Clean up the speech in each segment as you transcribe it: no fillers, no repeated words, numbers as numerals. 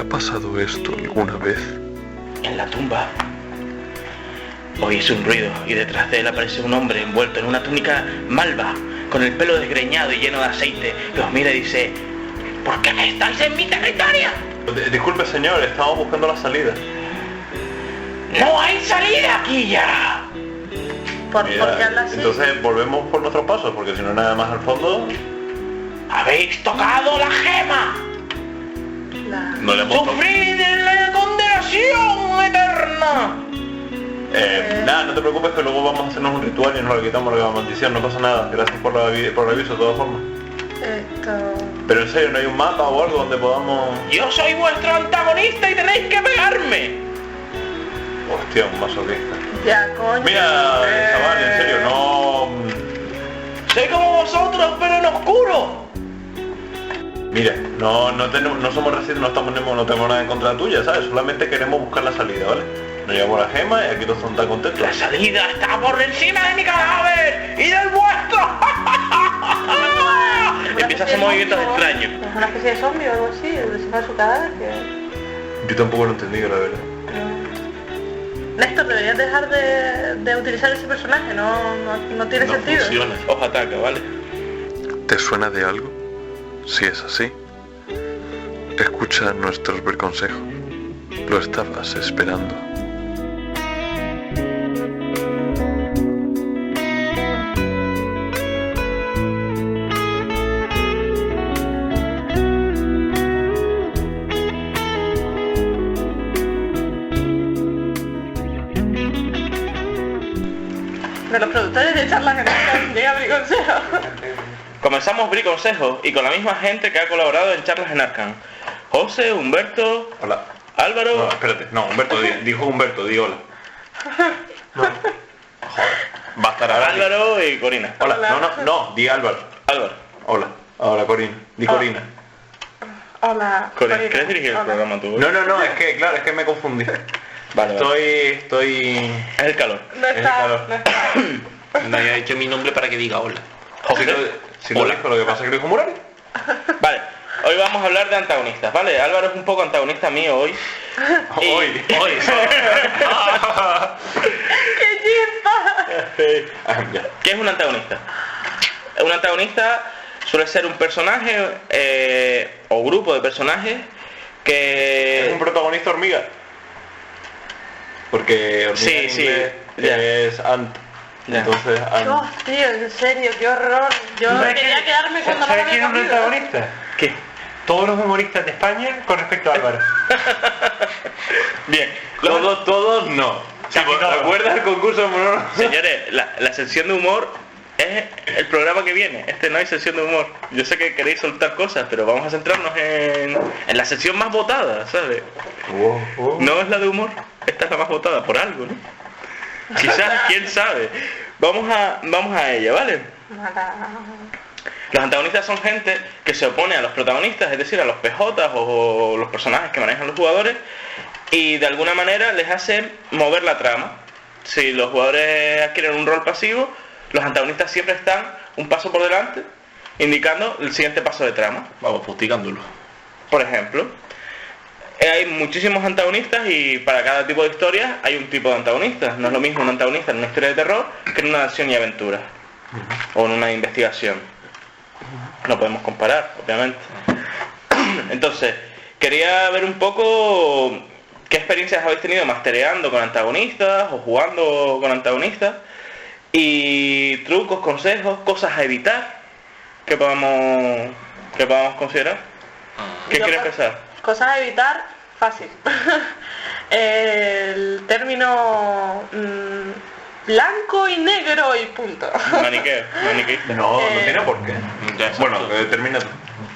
ha pasado esto alguna vez? En la tumba oís un ruido y detrás de él aparece un hombre envuelto en una túnica malva, con el pelo desgreñado y lleno de aceite, que os mira y dice: ¿por qué estáis en mi territorio? Disculpe, señor, estamos buscando la salida. ¡No hay salida aquí ya! ¿Por qué habla así? Entonces volvemos por nuestros pasos, porque si no nada más al fondo... ¡Habéis tocado la gema! No le hemos tocado. ¡Sufrid la condenación eterna! Nada, no te preocupes que luego vamos a hacernos un ritual y nos lo quitamos la maldición, no pasa nada. Gracias por el aviso de todas formas. Pero en serio, ¿no hay un mapa o algo donde podamos...? ¡Yo soy vuestro antagonista y tenéis que pegarme! Hostia, un masoquista. Ya, coño. Mira, chaval, en serio, no... ¡Soy como vosotros, pero en oscuro! Mira, no somos racistas, no tenemos nada en contra tuya, ¿sabes? Solamente queremos buscar la salida, ¿vale? Nos llevamos la gema y aquí todos están contentos. ¡La salida está por encima de mi cadáver y del vuestro! Empieza a hacer movimientos extraños. ¿Es una especie de zombie o algo así? ¿Encima de su cadáver? Yo tampoco lo entendí, la verdad. Néstor, deberías dejar de utilizar ese personaje, no tiene sentido. Funciona. Os ataca, ¿vale? ¿Te suena de algo? Si es así, escucha nuestro consejo. Lo estabas esperando. De los productores de charlas en llega mi consejo. Comenzamos Bri Consejos y con la misma gente que ha colaborado en charlas en Arkham. José, Humberto, Hola. Álvaro... No, espérate, no, Humberto, dijo Humberto, di hola. No. Joder, va a estar ahora. Álvaro y Corina. Hola, no, di Álvaro. Álvaro. Hola, ahora Corina, di Corina. Hola. Corina, ¿quieres dirigir el programa tú? No, es que me confundí. Vale, Estoy... Es el calor. No Es está, calor. no está. No había dicho mi nombre para que diga hola. Si lo dijo, lo que pasa es que lo dijo Murari. Vale, hoy vamos a hablar de antagonistas, ¿vale? Álvaro es un poco antagonista mío hoy. Hoy. ¡Qué chispa! ¿Qué es un antagonista? Un antagonista suele ser un personaje o grupo de personajes Es un que... protagonista hormiga. Porque hormiga Sí, en sí, inglés ya. es ant. Ya. Entonces, Oh, tío, en serio, qué horror. Yo quería quedarme cuando no ¿Sabes quién es un había comido. antagonista? ¿Qué? Todos los humoristas de España con respecto a Álvaro. Bien. todos no. ¿Te acuerdas del concurso de monólogo? Señores, la sección de humor es el programa que viene. No hay sección de humor. Yo sé que queréis soltar cosas, pero vamos a centrarnos en la sección más votada, ¿sabes? No es la de humor, esta es la más votada por algo, ¿no? Quizás, quién sabe. Vamos a ella, ¿vale? Los antagonistas son gente que se opone a los protagonistas, es decir, a los PJs o los personajes que manejan los jugadores, y de alguna manera les hace mover la trama. Si los jugadores adquieren un rol pasivo, los antagonistas siempre están un paso por delante, indicando el siguiente paso de trama. Vamos, fusticándolo. Por ejemplo, hay muchísimos antagonistas y para cada tipo de historia hay un tipo de antagonista. No es lo mismo un antagonista en una historia de terror que en una acción y aventura o en una investigación. No podemos comparar, obviamente. Entonces, quería ver un poco qué experiencias habéis tenido mastereando con antagonistas o jugando con antagonistas y trucos, consejos, cosas a evitar que podamos considerar. ¿Qué quiere empezar? Cosas a evitar, fácil. El término blanco y negro y punto. Maniqueísta. No tiene por qué. Ya, Bueno, termina tú.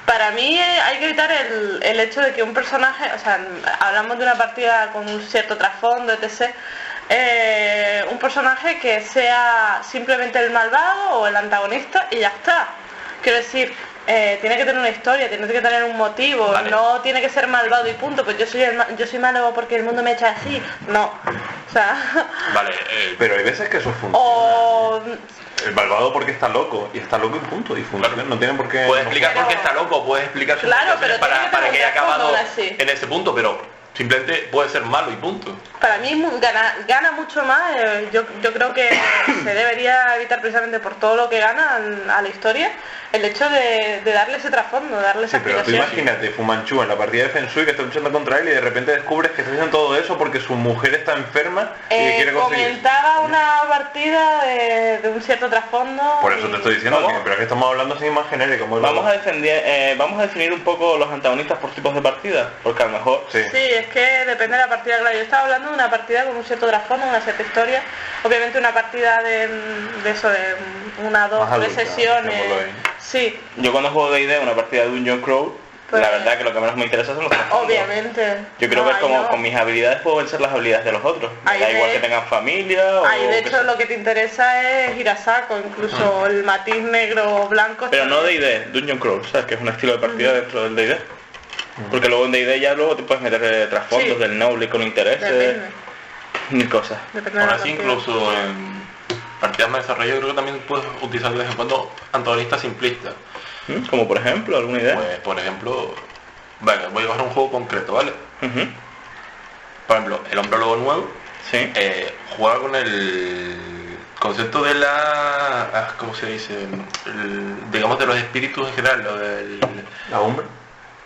Para mí hay que evitar el hecho de que un personaje, o sea, hablamos de una partida con un cierto trasfondo, etc. Un personaje que sea simplemente el malvado o el antagonista y ya está. Quiero decir, tiene que tener una historia, tiene que tener un motivo, vale. No tiene que ser malvado y punto, pues yo soy malo porque el mundo me echa así, no, o sea... Vale, Pero hay veces que eso funciona. O El malvado porque está loco, y está loco y punto, y funciona, Claro. no tiene por qué... Puedes explicar por qué está loco, puedes explicar sus Claro, motivaciones pero tiene que para que tener haya un trasfondo acabado aún así. en ese punto, pero simplemente puede ser malo y punto. Para mí gana mucho más, yo creo que se debería evitar precisamente por todo lo que gana a la historia, el hecho de darle ese trasfondo, darle esa Sí, pero tú explicación. imagínate, Fu Manchu en la partida de Feng Shui que está luchando contra él y de repente descubres que está haciendo todo eso porque su mujer está enferma y que quiere conseguir... Comentaba una partida de un cierto trasfondo. Por eso te estoy diciendo, Vamos. que, pero es que estamos hablando así más genérico. Muy Vamos loco. vamos a definir un poco los antagonistas por tipos de partida, porque a lo mejor Sí. Sí, es que depende de la partida, claro. Yo estaba hablando de una partida con un cierto trasfondo, una cierta historia. Obviamente una partida de eso, de una, dos, Más tres adulta, sesiones. dejémoslo ahí. Sí, yo cuando juego D&D una partida de Dungeon Crawl, Pues- la verdad que lo que menos me interesa son los trasfondos. obviamente. Yo quiero No, ver ahí cómo no. con mis habilidades puedo vencer las habilidades de los otros. Me Ahí da igual de- que tengan familia o Ahí de que hecho sea. lo que te interesa es ir a saco, incluso el matiz negro o blanco. Pero está no bien. D&D, Dungeon Crawl, ¿sabes? Que es un estilo de partida dentro del D&D. Porque luego en D&D ya luego te puedes meter trasfondos Sí. del noble con intereses, Depende, mil cosas. depende de Aún la así, partida. incluso en partidas más desarrolladas, creo que también puedes utilizar de vez en cuando antagonistas simplistas. Como por ejemplo, ¿alguna idea? Pues, por ejemplo, vale, voy a llevar un juego concreto, ¿vale? Ujú. Por ejemplo, el hombre lobo nuevo Sí. juega con el concepto de la... ¿cómo se dice? Digamos de los espíritus en general, lo del... ¿La hombre?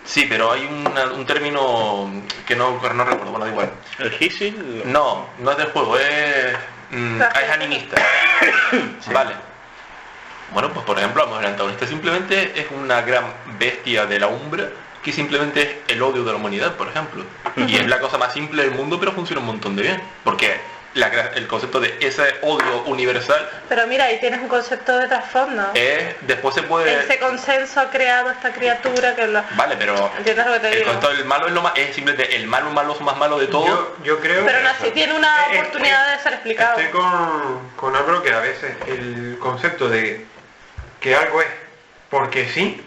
Sí, pero hay un término que no recuerdo, bueno, da igual. El Hisil. No es del juego, es animista. Vale. Bueno, pues por ejemplo, vamos, el antagonista simplemente es una gran bestia de la umbra que simplemente es el odio de la humanidad, por ejemplo. Y es la cosa más simple del mundo, pero funciona un montón de bien. Porque el concepto de ese odio universal Pero mira, ahí tienes un concepto de trasfondo. después se puede... Ese consenso ha creado esta criatura que lo... Vale, pero ¿Entiendes lo que te el digo? concepto del malo es simplemente el malo más malo de todo. Yo creo Pero aún así tiene una Eh, oportunidad de ser explicado. Estoy con Álvaro que a veces el concepto de que algo es porque sí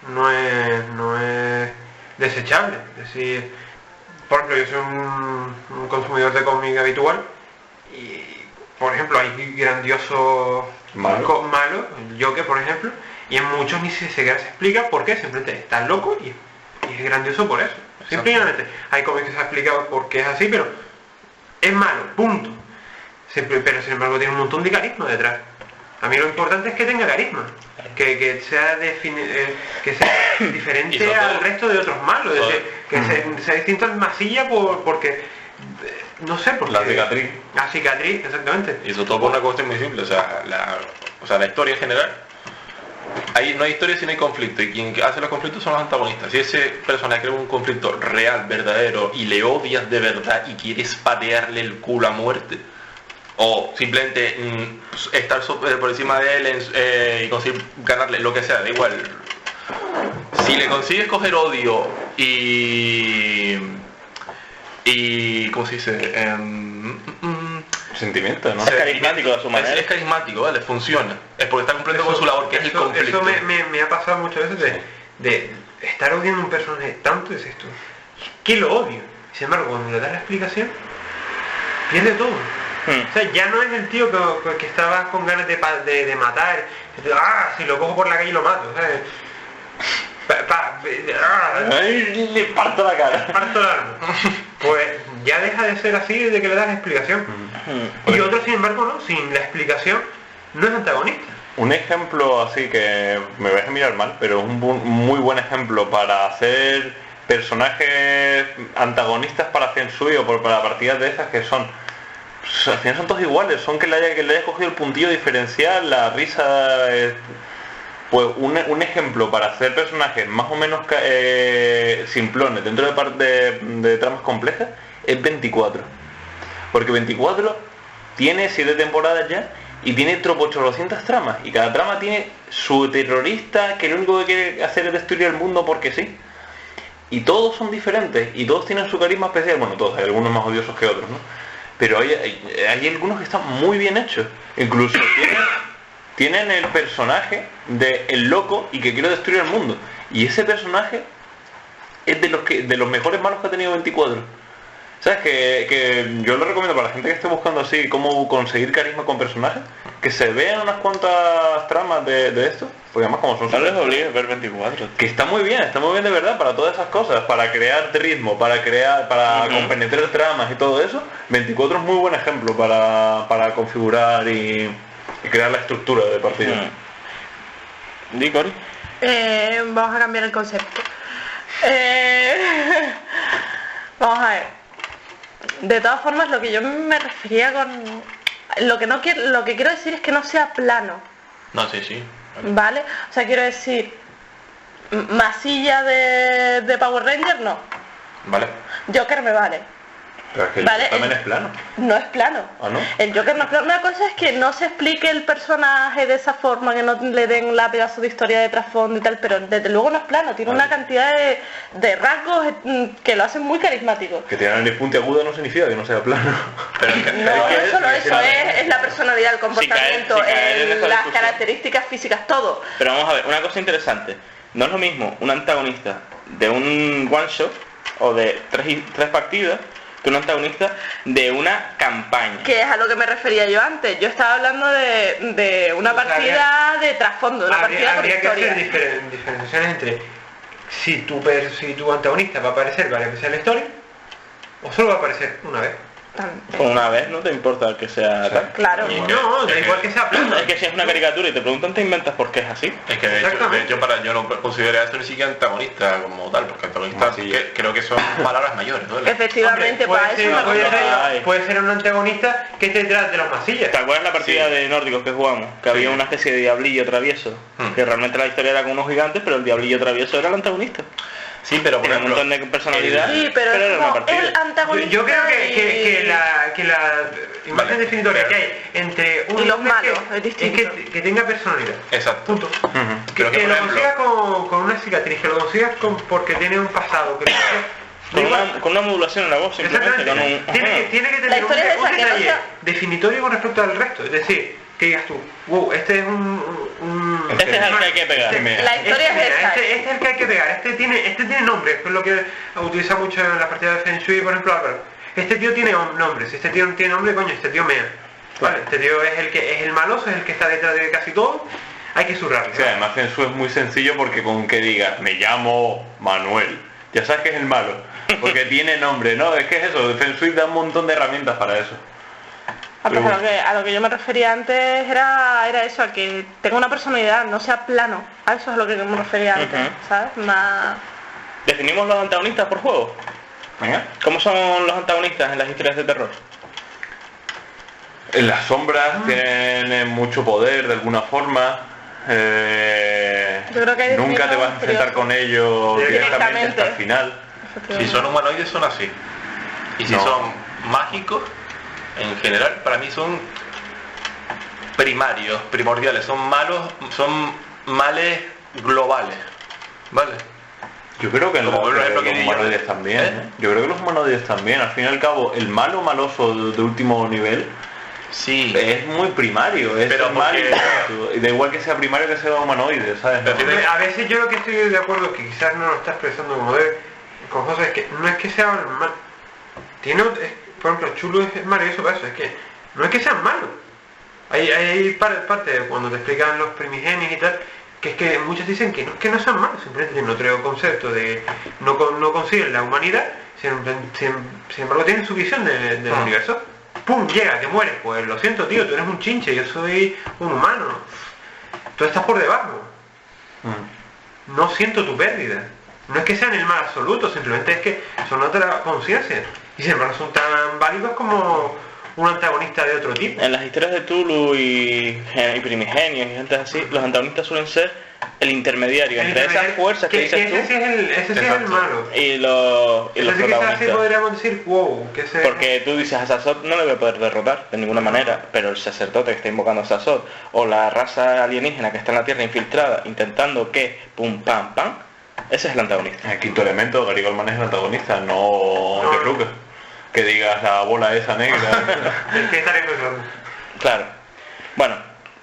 no es desechable. Es decir, por ejemplo, yo soy un consumidor de cómic habitual y, por ejemplo, hay grandiosos Malo. malos, el Joker, por ejemplo, y en muchos ni siquiera se explica por qué, simplemente está loco y es grandioso por eso. Simplemente hay cómics que se ha explicado por qué es así, pero es malo, punto. Pero sin embargo tiene un montón de carisma detrás. A mí lo importante es que tenga carisma, que sea que sea Y diferente sobre todo- al resto de otros malos, es sobre- decir, que sea distinto al masilla porque no sé, porque La cicatriz. La cicatriz, exactamente. Y sobre todo por una cuestión muy simple, o sea, la historia en general, no hay historia si no hay conflicto, y quien hace los conflictos son los antagonistas. Si ese personaje crea un conflicto real, verdadero, y le odias de verdad y quieres patearle el culo a muerte, o simplemente estar por encima de él y conseguir ganarle, lo que sea, da igual. Si le consigues coger odio y ¿cómo se dice? Sentimiento, ¿no? Es carismático de su manera. Es carismático, ¿vale? Funciona. Es porque está cumpliendo con su labor, que es el conflicto. Eso me ha pasado muchas veces de estar odiando a un personaje tanto, es esto, que lo odio. Sin embargo, cuando le das la explicación, pierde todo. O sea, ya no es el tío que estaba con ganas de matar. Si lo cojo por la calle y lo mato, ¿sabes? Ay, le parto la cara. Parto el arma. Pues ya deja de ser así desde que le das la explicación. Y otro, sin embargo, no, sin la explicación, no es antagonista. Un ejemplo así que me vais a mirar mal, pero es un muy buen ejemplo para hacer personajes antagonistas para Feng Shui o para partidas de esas que son, pues, al final son todos iguales, son que le haya cogido el puntillo diferencial, la risa. Pues un ejemplo para hacer personajes más o menos simplones dentro de tramas complejas es 24. Porque 24 tiene 7 temporadas ya y tiene 800 tramas. Y cada trama tiene su terrorista que lo único que quiere hacer es destruir el mundo porque sí. Y todos son diferentes y todos tienen su carisma especial. Bueno, todos, hay algunos más odiosos que otros, ¿no? Pero hay algunos que están muy bien hechos. Incluso tienen el personaje de el loco y que quiere destruir el mundo. Y ese personaje es de los mejores malos que ha tenido 24. O ¿Sabes? Que yo lo recomiendo para la gente que esté buscando así cómo conseguir carisma con personajes, que se vean unas cuantas tramas de esto, porque además como son... No les obligues a ver 24. Que está muy bien de verdad para todas esas cosas, para crear ritmo, para compenetrar tramas y todo eso. 24 es muy buen ejemplo para configurar y crear la estructura de partida. ¿Di, Cori? Vamos a cambiar el concepto. Vamos a ver. De todas formas, lo que yo me refería con... Lo que quiero decir es que no sea plano. No, sí. ¿Vale? O sea, quiero decir... Masilla de Power Ranger, no. Vale. Joker me vale. Pero es que Vale, también es plano. No es plano. ¿Ah, no? El Joker no es plano. Una cosa es que no se explique el personaje de esa forma, que no le den la pedazo de historia de trasfondo y tal, pero desde luego no es plano. Tiene una cantidad de rasgos que lo hacen muy carismático. Que tenga el puntiagudo no significa que no sea plano. Pero es que, No es solo eso, es la personalidad, el comportamiento, si caer en esa las discusión. características físicas, todo. Pero vamos a ver, una cosa interesante. No es lo mismo un antagonista de un one shot o de tres partidas que un antagonista de una campaña. Que es a lo que me refería yo antes. Yo estaba hablando de una O sea, partida de trasfondo, una partida con habría que historia. hacer diferenciaciones entre si tu antagonista va a aparecer varias veces en la historia o solo va a aparecer una vez. Con una vez no te importa que sea tal. Claro. Y No, da igual que sea plano. Es que si es una caricatura y te preguntan, te inventas por qué es así. Es que de Exactamente. hecho yo no considero a esto ni siquiera antagonista como tal, porque antagonista Sí. creo que son palabras mayores, ¿no? Efectivamente, Hombre, pues a eso me refiero. puede ser un antagonista que esté detrás de las masillas. ¿Te acuerdas la partida Sí. de nórdicos que jugamos? Que había una especie de diablillo travieso. Que realmente la historia era con unos gigantes, pero el diablillo travieso era el antagonista. Sí, pero por Tiene un ejemplo, montón de personalidad. Sí, pero era es una como partida. el antagonista. Yo creo y- que la imagen Vale, definitoria pero- que hay entre Y los es malos, es es distinto. que tenga personalidad. Exacto. Punto. Pero Que que, por lo ejemplo, consigas con una cicatriz, que lo consigas porque tiene un pasado, que lo consigas- Con una modulación en la voz, simplemente. Con Exactamente. un... Tiene que La tener un historia es esa, que no detalle sea- definitorio con respecto al resto. Es decir, que digas tú, wow, este es Este es el que hay que pegar. La historia es esa. Este es el que hay que pegar, este tiene nombre, que es lo que utiliza mucho en las partidas de Feng Shui, por ejemplo, Álvaro. Este tío tiene nombre, si este tío no tiene nombre, coño, este tío mea. Vale, este tío es el que es el maloso, es el que está detrás de casi todo, hay que zurrarle. Sí, además Feng Shui es muy sencillo porque con que digas, me llamo Manuel, ya sabes que es el malo, porque tiene nombre, ¿no? Es que es eso, Feng Shui da un montón de herramientas para eso. Pues a lo que yo me refería antes era eso, a que tenga una personalidad, no sea plano. A eso es a lo que yo me refería antes, ¿sabes? Más... ¿Definimos los antagonistas por juego? Venga. ¿Cómo son los antagonistas en las historias de terror? En las sombras tienen mucho poder de alguna forma. Yo creo que hay Nunca te definidos vas a enfrentar curiosos. con ellos directamente hasta el Directamente. final. si son humanoides son así. Y si No. son mágicos, en general, para mí son primarios, primordiales, son males globales. ¿Vale? Yo creo que en Como los, por ejemplo los que humanoides yo- también. ¿Eh? ¿Eh? Yo creo que los humanoides también. Al fin y al cabo, el malo maloso de último nivel Sí. es muy primario. Es Pero el mal porque- y punto. Y da igual que sea primario que sea humanoide, ¿sabes? Pero fíjate- A veces yo lo que estoy de acuerdo, que quizás no lo está expresando como debe, con José, es que no es que sea mal. Por ejemplo, Chulo es maravilloso para eso, es que no es que sean malos. Hay parte de cuando te explican los primigenios y tal, que es que muchos dicen que no sean malos, simplemente tienen otro concepto de no consiguen la humanidad, sin embargo tienen su visión del universo. ¡Pum! Llega, te mueres, pues lo siento tío, tú eres un chinche, yo soy un humano. Tú estás por debajo. No siento tu pérdida. No es que sean el mal absoluto, simplemente es que son otra conciencia. Y sin embargo son tan válidos como un antagonista de otro tipo. En las historias de Tulu y Primigenios y gente así, los antagonistas suelen ser el intermediario entre esas fuerzas que dices ese sí tú es el Exacto. malo. y los Entonces quizás sí protagonistas. podríamos decir, wow, que ese... Porque tú dices a Sazot no le voy a poder derrotar de ninguna manera, pero el sacerdote que está invocando a Sazot o la raza alienígena que está en la Tierra infiltrada intentando que pum pam pam, ese es el antagonista. El quinto elemento, Gary Goldman es el antagonista, no The Rook. Que digas la bola esa negra. ¿Qué estaré pensando? Claro. Bueno,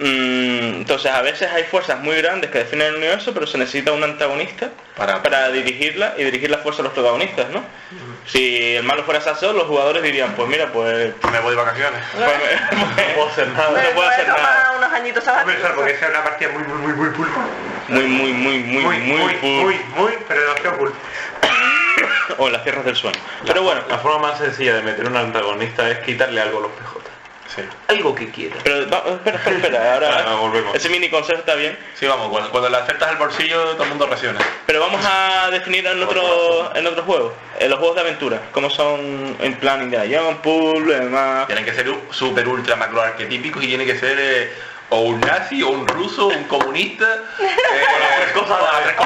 Entonces a veces hay fuerzas muy grandes que definen el universo, pero se necesita un antagonista para dirigirla y dirigir la fuerza a los protagonistas, ¿no? Si el malo fuera Sasor, los jugadores dirían, pues mira, pues Me voy de vacaciones. No puedo hacer nada. no puedo hacer nada. unos añitos Hombre, sabáticos. claro, porque esa es una partida muy pulpo. Muy Pero demasiado pulpo. o en las tierras del sueño. Pero bueno, La forma más sencilla de meter un antagonista es quitarle algo a los PJ. Sí. Algo que quiera. pero espera, ahora volvemos. ese mini consejo está bien, Sí, vamos, cuando le acertas al bolsillo todo el mundo reacciona. pero vamos a definir en otros juegos, los juegos de aventura, como son en plan Indiana Jones, Pool, demás. Tienen que ser super ultra macro arquetípicos y tiene que ser o un nazi, o un ruso, un comunista, tres cosas a la vez. vez.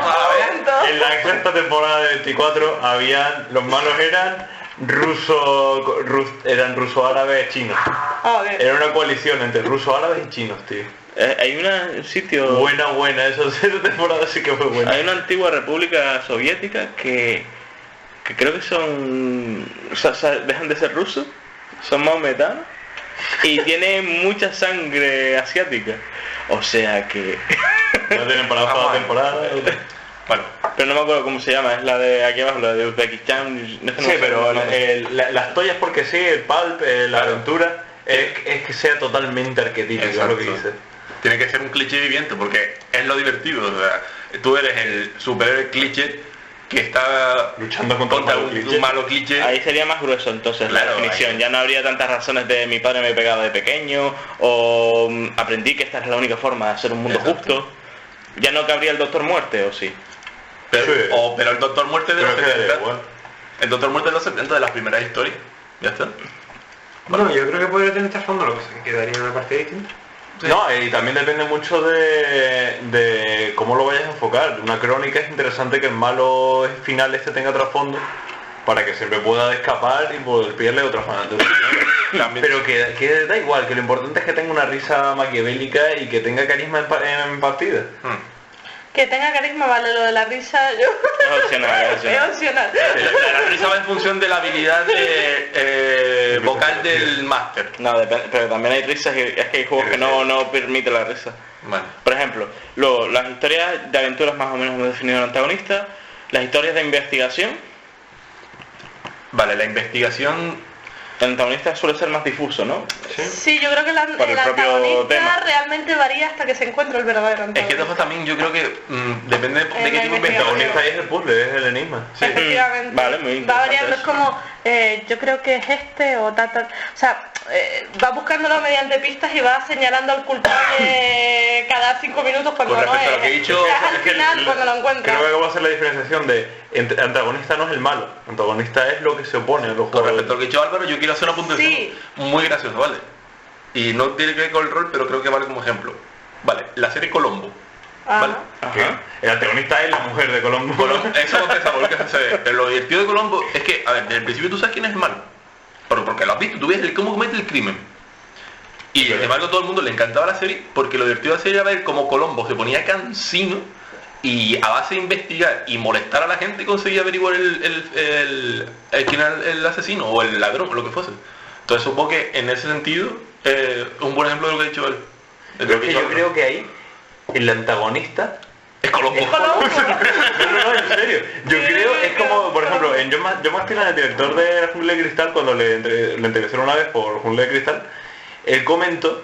En la sexta temporada de 24 los malos eran ruso-árabes chinos. Era una coalición entre ruso-árabes y chinos, tío. Hay un sitio, Buena, esa temporada sí que fue buena. hay una antigua república soviética que creo que son, dejan de ser rusos, son maometanos y tienen mucha sangre asiática, o sea que No tienen para la temporada. Bueno, pero no me acuerdo cómo se llama, es la de aquí abajo, la de Uzbekistán. No Sí, sé pero el nombre. las toallas porque sí, el pulp, la aventura, es que sea totalmente arquetípico, es lo que Exacto. dice. tiene que ser un cliché viviente porque es lo divertido. O sea, tú eres el superhéroe cliché que está Luchando contra un malo cliché. Ahí sería más grueso entonces Claro, la definición, ahí. ya no habría tantas razones de mi padre me pegaba de pequeño o aprendí que esta es la única forma de hacer un mundo Exacto. justo. Ya no cabría el Doctor Muerte, ¿o sí? Pero, Sí. pero el Doctor Muerte de Pero los es que da 70. igual. El Doctor Muerte de los 70 de las primeras historias. Ya está. Bueno, yo creo que podría tener trasfondo, lo que se quedaría en una partida distinta. Sí. No, y también depende mucho de cómo lo vayas a enfocar. Una crónica es interesante que el malo final tenga trasfondo para que siempre pueda escapar y poder pillarle otra fanática. También. Pero que da igual, que lo importante es que tenga una risa maquiavélica y que tenga carisma en partida. Que tenga carisma, vale, lo de la risa, yo... Es opcional, es opcional. Es opcional. La risa va en función de la habilidad vocal del máster. No, pero también hay risas y es que hay juegos que no permiten la risa. Vale. Por ejemplo, las historias de aventuras más o menos hemos definido el antagonista, las historias de investigación, Vale, la investigación. el antagonista suele ser más difuso, ¿no? Sí, yo creo que Por el el propio antagonista tema. realmente varía hasta que se encuentre el verdadero Es que antagonista. después también yo creo que depende de qué tipo de El investigación. protagonista ahí es el puzzle, es el enigma. Efectivamente. Vale, muy va interesante variando, es eso. como, yo creo que es este o tal. O sea, va buscándolo mediante pistas y va señalando al culpable cada 5 minutos cuando Con no respecto es. a lo que he dicho, es al Es que final cuando lo encuentra. Creo que va a ser la diferenciación de antagonista no es el malo, antagonista es lo que se opone a los Con respecto a jugadores. lo que ha dicho Álvaro, yo quiero hacer una puntuación Sí. muy graciosa, ¿vale? Y no tiene que ver con el rol, pero creo que vale como ejemplo. Vale, la serie Colombo. Ajá. ¿Vale? Ajá. El antagonista es la mujer de Colombo. Eso no pesa porque se ve. Pero lo divertido de Colombo es que, a ver, desde el principio tú sabes quién es el malo. Pero porque lo has visto, tú ves cómo comete el crimen. Y sin embargo a todo el mundo le encantaba la serie porque lo divertido de la serie era ver cómo Colombo se ponía cansino y a base de investigar y molestar a la gente conseguía averiguar quién era el asesino o el ladrón o lo que fuese. Entonces supongo que en ese sentido un buen ejemplo de lo que ha dicho él. Pero es que yo creo que ahí el antagonista es Colombo. no, en serio. Yo creo, es como, por ejemplo, en John McTiernan, el director de La Jungla de Cristal, cuando le entrevistaron una vez por Jungla de Cristal, él comentó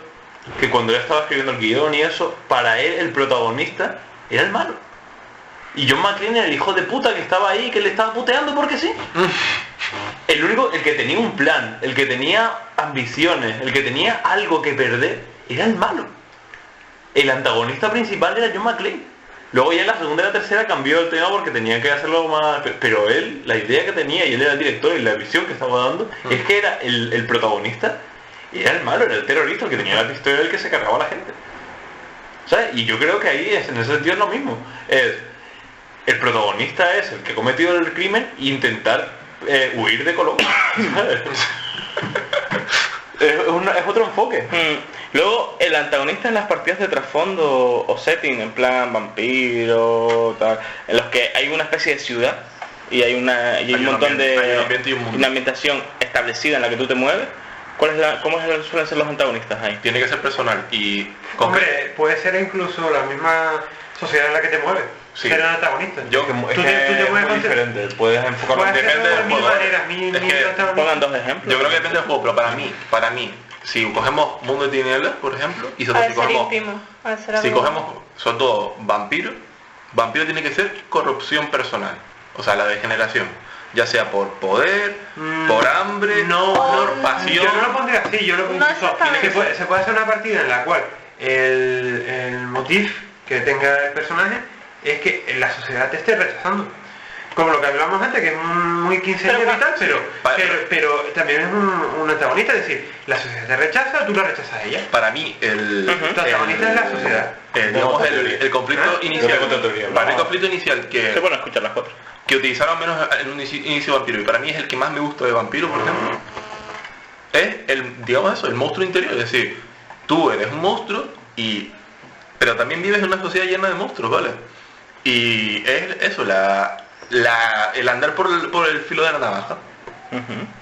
que cuando él estaba escribiendo el guión y eso, para él el protagonista era el malo. Y John McClane era el hijo de puta que estaba ahí, que le estaba puteando porque sí. El que tenía un plan, el que tenía ambiciones, el que tenía algo que perder, era el malo. El antagonista principal era John McClane. Luego ya en la segunda y la tercera cambió el tema porque tenía que hacerlo más... Pero él, la idea que tenía, y él era el director y la visión que estaba dando, es que era el protagonista, y era el malo, era el terrorista, el que tenía la pistola, el que se cargaba a la gente. ¿Sabes? Y yo creo que ahí, en ese sentido, es lo mismo. El protagonista es el que ha cometido el crimen e intentar huir de Colombo. ¿Sabes? es otro enfoque. Luego, el antagonista en las partidas de trasfondo o setting, en plan vampiro, tal, en los que hay una especie de ciudad y hay un montón ambiente, hay un de ambiente y un mundo. una ambientación establecida en la que tú te mueves. ¿Cómo suelen ser los antagonistas ahí? Tiene que ser personal y... Hombre, puede ser incluso la misma sociedad en la que te mueves. Sí. Ser un antagonista. Yo, Es Tú que te es mueves muy con- diferente, puedes enfocarlo. Puede ser depende de del mil juego. maneras, Es que antagonistas. Pongan 2 ejemplos. yo creo que depende del juego, pero para mí, si cogemos Mundo de Tinieblas, por ejemplo, y Ha sobre de si ser cogemos, íntimo. Ha de ser si algo- cogemos sobre todo vampiro tiene que ser corrupción personal, o sea, la degeneración, ya sea por poder, por hambre, por pasión. Yo no lo pondría así, yo lo No incluso exactamente. se puede hacer una partida en la cual el motif que tenga el personaje es que la sociedad te esté rechazando. Como lo que hablamos antes, que es muy quinceañero y tal, pero también es un antagonista, es decir, la sociedad te rechaza, tú la rechazas a ella. Para mí, el antagonista es la sociedad. digamos, el conflicto ¿Eh? inicial, Yo tengo otra teoría, para mí el vamos. conflicto inicial Es bueno escuchar las 4. que utilizaron menos en un inicio de Vampiro, y para mí es el que más me gusta de Vampiro, por ejemplo, es digamos eso, el monstruo interior, es decir, tú eres un monstruo pero también vives en una sociedad llena de monstruos, ¿vale? Y es eso, el andar por el filo de la navaja.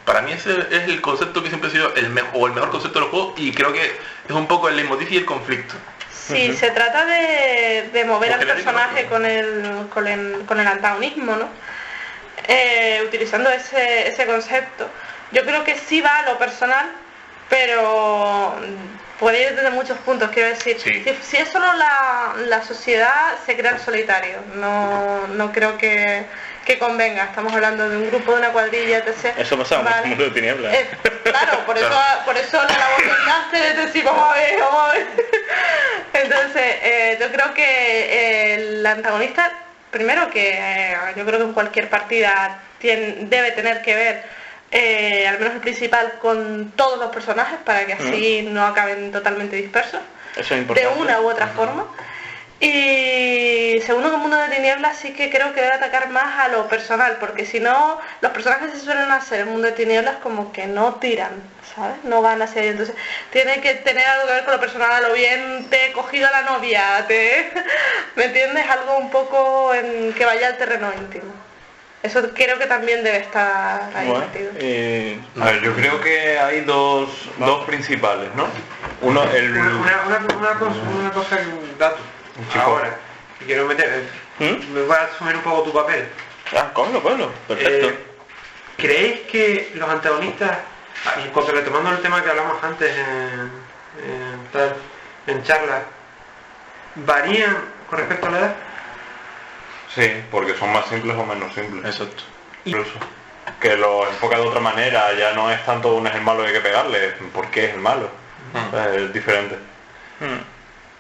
Para mí ese es el concepto que siempre ha sido el mejor concepto del juego, y creo que es un poco el leitmotiv y el conflicto. Sí, se trata de mover al Porque personaje con el antagonismo, ¿no? Utilizando ese concepto. Yo creo que sí va a lo personal, pero puede ir desde muchos puntos, quiero decir. Sí. Si es solo la sociedad, se crea el solitario. No creo que convenga. Estamos hablando de un grupo, de una cuadrilla, etc. Eso pasaba Vale. en Mundo de Tinieblas. Claro, por eso la labor del máster es decir, vamos a ver. Entonces, yo creo que el antagonista, primero que yo creo que en cualquier partida debe tener que ver, al menos el principal, con todos los personajes para que así no acaben totalmente dispersos, Eso es de importante. una u otra forma. Y segundo, que el Mundo de Tinieblas sí que creo que debe atacar más a lo personal, porque si no, los personajes se suelen hacer en el Mundo de Tinieblas como que no tiran, ¿sabes? No van hacia ahí. Entonces tiene que tener algo que ver con lo personal, a lo bien te he cogido a la novia, ¿me entiendes? Algo un poco que vaya al terreno íntimo. Eso creo que también debe estar ahí Bueno, metido. A ver, yo creo que hay dos principales, ¿no? Uno, Una cosa, un dato. chico. Ahora, que quiero meter, me voy a asumir un poco tu papel. Cógelo. Perfecto. ¿Creéis que los antagonistas, y porque retomando el tema que hablamos antes en charlas, varían con respecto a la edad? Sí, porque son más simples o menos simples. Exacto. Incluso. Que lo enfoca de otra manera, ya no es tanto uno es el malo y hay que pegarle, ¿por qué es el malo? Es diferente.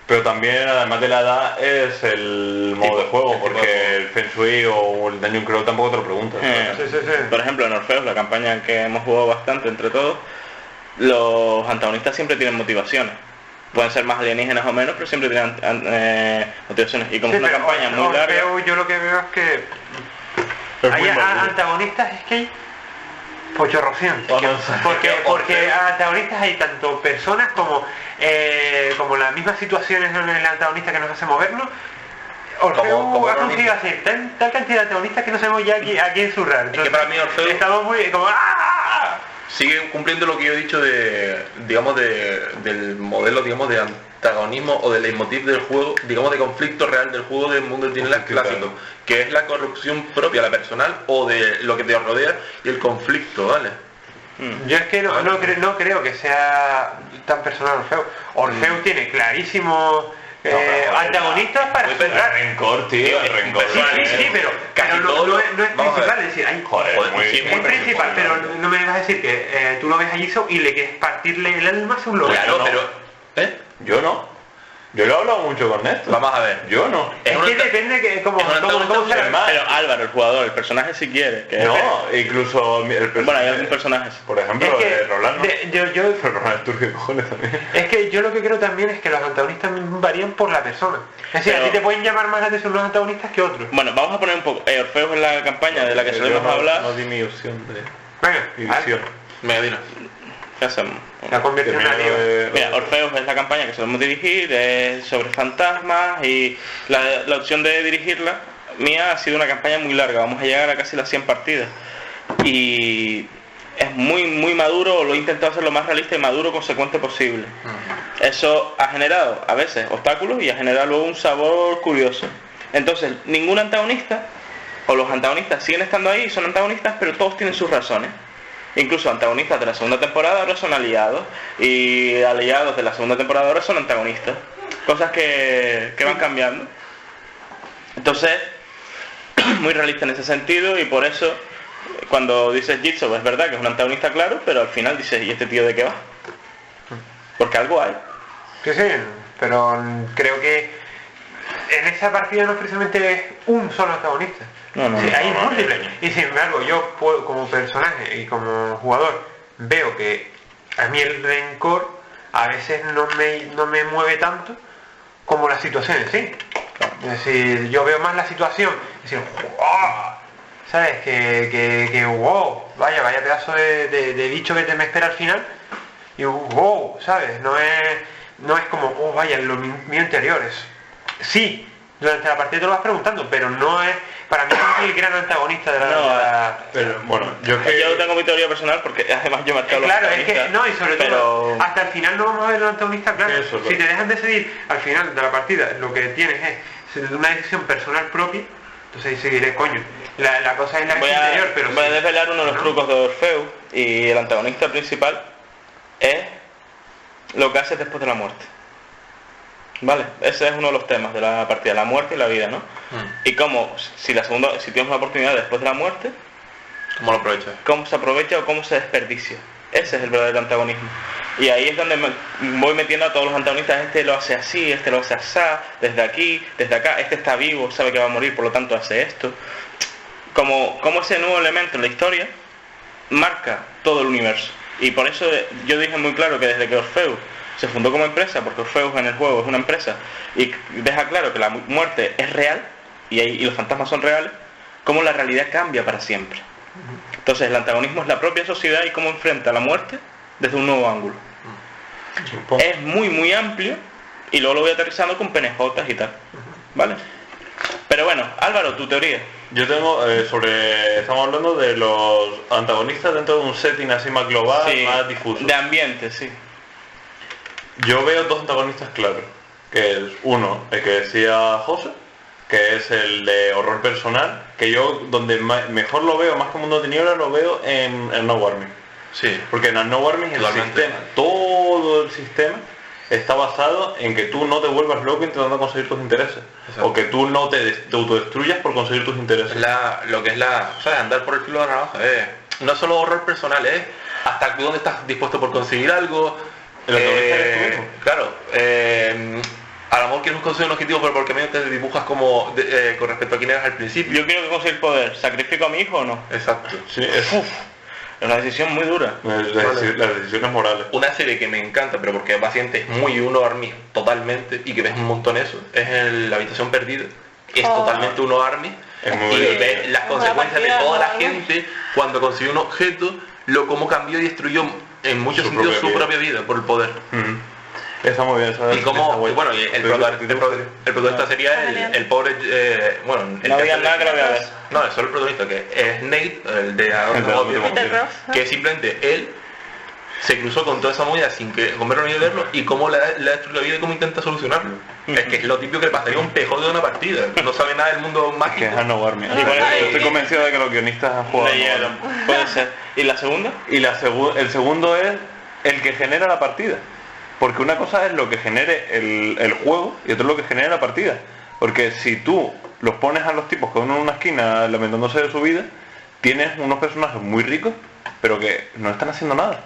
Pero también, además de la edad, es el modo de juego, porque el Feng Shui o el Dungeon Crawl tampoco te lo preguntas. Sí. Por ejemplo, en Orfeus, la campaña que hemos jugado bastante entre todos, los antagonistas siempre tienen motivaciones. Pueden ser más alienígenas o menos, pero siempre tienen motivaciones. Y como es una campaña muy larga... Yo lo que veo es que Es hay muy maduro. antagonistas, es que hay pochorrocientos. Porque antagonistas hay tanto personas como las mismas situaciones en el antagonista que nos hace movernos. Orfeo ha conseguido hacer tal cantidad de antagonistas que no sabemos ya a quién zurrar. Es que para mí Orfeo estamos muy como ¡ah! sigue cumpliendo lo que yo he dicho del modelo, digamos, de antagonismo o del leitmotiv del juego, digamos, de conflicto real del juego del Mundo de Tinieblas clásico, que es la corrupción propia, la personal, o de lo que te rodea y el conflicto, ¿vale? Yo es que no creo que sea tan personal Orfeo. Orfeo tiene clarísimos antagonistas para Muy zurrar. Rencor, tío, el rencor. Sí, pero Casi no todo es vamos a principal, ver. es decir, hay Joder, muy sí, bien. es principal, pero no me vas a decir que tú lo ves allí y le quieres partirle el alma a un lobo. Claro, no. pero... Yo no. Yo lo he hablado mucho con Néstor. Vamos a ver. Yo no. Es un que anta- depende que cómo es un antagonista se muy llama. Pero Álvaro, el jugador, el personaje si quiere. Que No, incluso el personaje. Bueno, hay algún personaje. Por ejemplo, Es que Rolando. yo Pero Rolando es turco, cojones también. es que yo lo que creo también es que los antagonistas varían por la persona. Es decir, Pero- a ti te pueden llamar más la atención los antagonistas que otros. Bueno, vamos a poner un poco... Orfeus es la campaña de la que solemos hablar. No di mi opción de Venga, división. Venga, dilo. ¿Qué hacemos? la convierte en una Termino lío. de- Mira, Orfeus es la campaña que solemos dirigir, es sobre fantasmas, y la opción de dirigirla mía ha sido una campaña muy larga, vamos a llegar a casi las 100 partidas. Y es muy maduro, o lo he intentado hacer lo más realista y maduro consecuente posible. Eso ha generado a veces obstáculos y ha generado luego un sabor curioso. Entonces, ningún antagonista, o los antagonistas siguen estando ahí, son antagonistas, pero todos tienen sus razones. Incluso antagonistas de la segunda temporada ahora son aliados, y aliados de la segunda temporada ahora son antagonistas. Cosas que van cambiando. Entonces, muy realista en ese sentido, y por eso cuando dices Jigsaw es verdad que es un antagonista claro, pero al final dices, ¿y este tío de qué va? Porque algo hay. Sí, pero creo que en esa partida no precisamente es un solo antagonista. No, Sí, hay múltiples. Y sin embargo, yo puedo, como personaje y como jugador, veo que a mí el rencor a veces no me mueve tanto como la situación en sí. Es decir, yo veo más la situación, es decir, ¡wow! ¿Sabes? Que wow, vaya pedazo de bicho que te me espera al final. Y wow, ¿sabes? No es como, oh, vaya, lo mío interior es. Sí, durante la partida te lo vas preguntando, pero no es, para mí no es el gran antagonista de la... Pero bueno, Yo tengo mi teoría personal porque además yo he marcado Claro, los es que no, y sobre todo hasta el final no vamos a ver el antagonista, claro. Eso, si te dejan decidir al final de la partida, lo que tienes es una decisión personal propia, entonces ahí seguiré, coño. La cosa es la interior, pero voy a desvelar uno de los trucos de Orfeo, y el antagonista principal es lo que haces después de la muerte. Vale, ese es uno de los temas de la partida, la muerte y la vida, ¿no? Y cómo, si tienes una oportunidad después de la muerte, ¿Cómo lo aprovechas? cómo se aprovecha o cómo se desperdicia. Ese es el verdadero antagonismo. Y ahí es donde voy metiendo a todos los antagonistas. Este lo hace así, este lo hace asá, desde aquí, desde acá. Este está vivo, sabe que va a morir, por lo tanto hace esto. Como ese nuevo elemento en la historia marca todo el universo. Y por eso yo dije muy claro que desde que Orfeus se fundó como empresa, porque Orfeus en el juego es una empresa, y deja claro que la muerte es real, y los fantasmas son reales, cómo la realidad cambia para siempre. Entonces el antagonismo es la propia sociedad y cómo enfrenta la muerte desde un nuevo ángulo. Es muy amplio, y luego lo voy aterrizando con penejotas y tal. ¿Vale? Pero bueno, Álvaro, tu teoría. yo tengo estamos hablando de los antagonistas dentro de un setting así más global, Sí, más difuso. de ambiente, sí. Yo veo dos antagonistas claros, que es uno, el que decía José, que es el de horror personal, que yo donde mejor lo veo, más que Mundo de Tinieblas, lo veo en No Warming. Sí. Porque en el No Warming todo el sistema está basado en que tú no te vuelvas loco intentando conseguir tus intereses. Exacto. O que tú no te autodestruyas por conseguir tus intereses. Lo que es andar por el filo de la navaja. No solo horror personal, hasta dónde estás dispuesto por conseguir algo. El antagonista eres tú mismo. Claro, a lo mejor quieres conseguir un objetivo, pero porque medio te dibujas como con respecto a quién eras al principio. Yo quiero conseguir poder. ¿Sacrifico a mi hijo o no? Exacto. Sí, es Es una decisión muy dura. las decisiones morales. Una serie que me encanta, pero porque básicamente es muy uno Army totalmente, y que ves un montón eso, es La Habitación Perdida. Es totalmente uno Army. Es muy Y bueno. ves las consecuencias de partida toda la Army. gente cuando consiguió un objeto, cómo cambió y destruyó en muchos Su sentidos propia su vida. propia vida por el poder. Está muy bien. Y cómo, bueno, y el protagonista sería Genial. el pobre, bueno, el No que había hace nada de- que lo voy a ver. No, es solo el protagonista, que es Nate, el de Peter Ross. que simplemente él se cruzó con toda esa movida sin que comerlo ni verlo, y cómo le ha destruido la vida y cómo intenta solucionarlo. Es que es lo típico que le pasaría a un PJ de una partida. No sabe nada del mundo Que mágico. es No Warming. Y por eso Estoy convencido de que los guionistas han jugado. Leyeron. Puede ser. ¿Y la segunda? Y el segundo es el que genera la partida. Porque una cosa es lo que genere el juego y otro es lo que genera la partida. Porque si tú los pones a los tipos cada uno en una esquina lamentándose de su vida, tienes unos personajes muy ricos, pero que no están haciendo nada.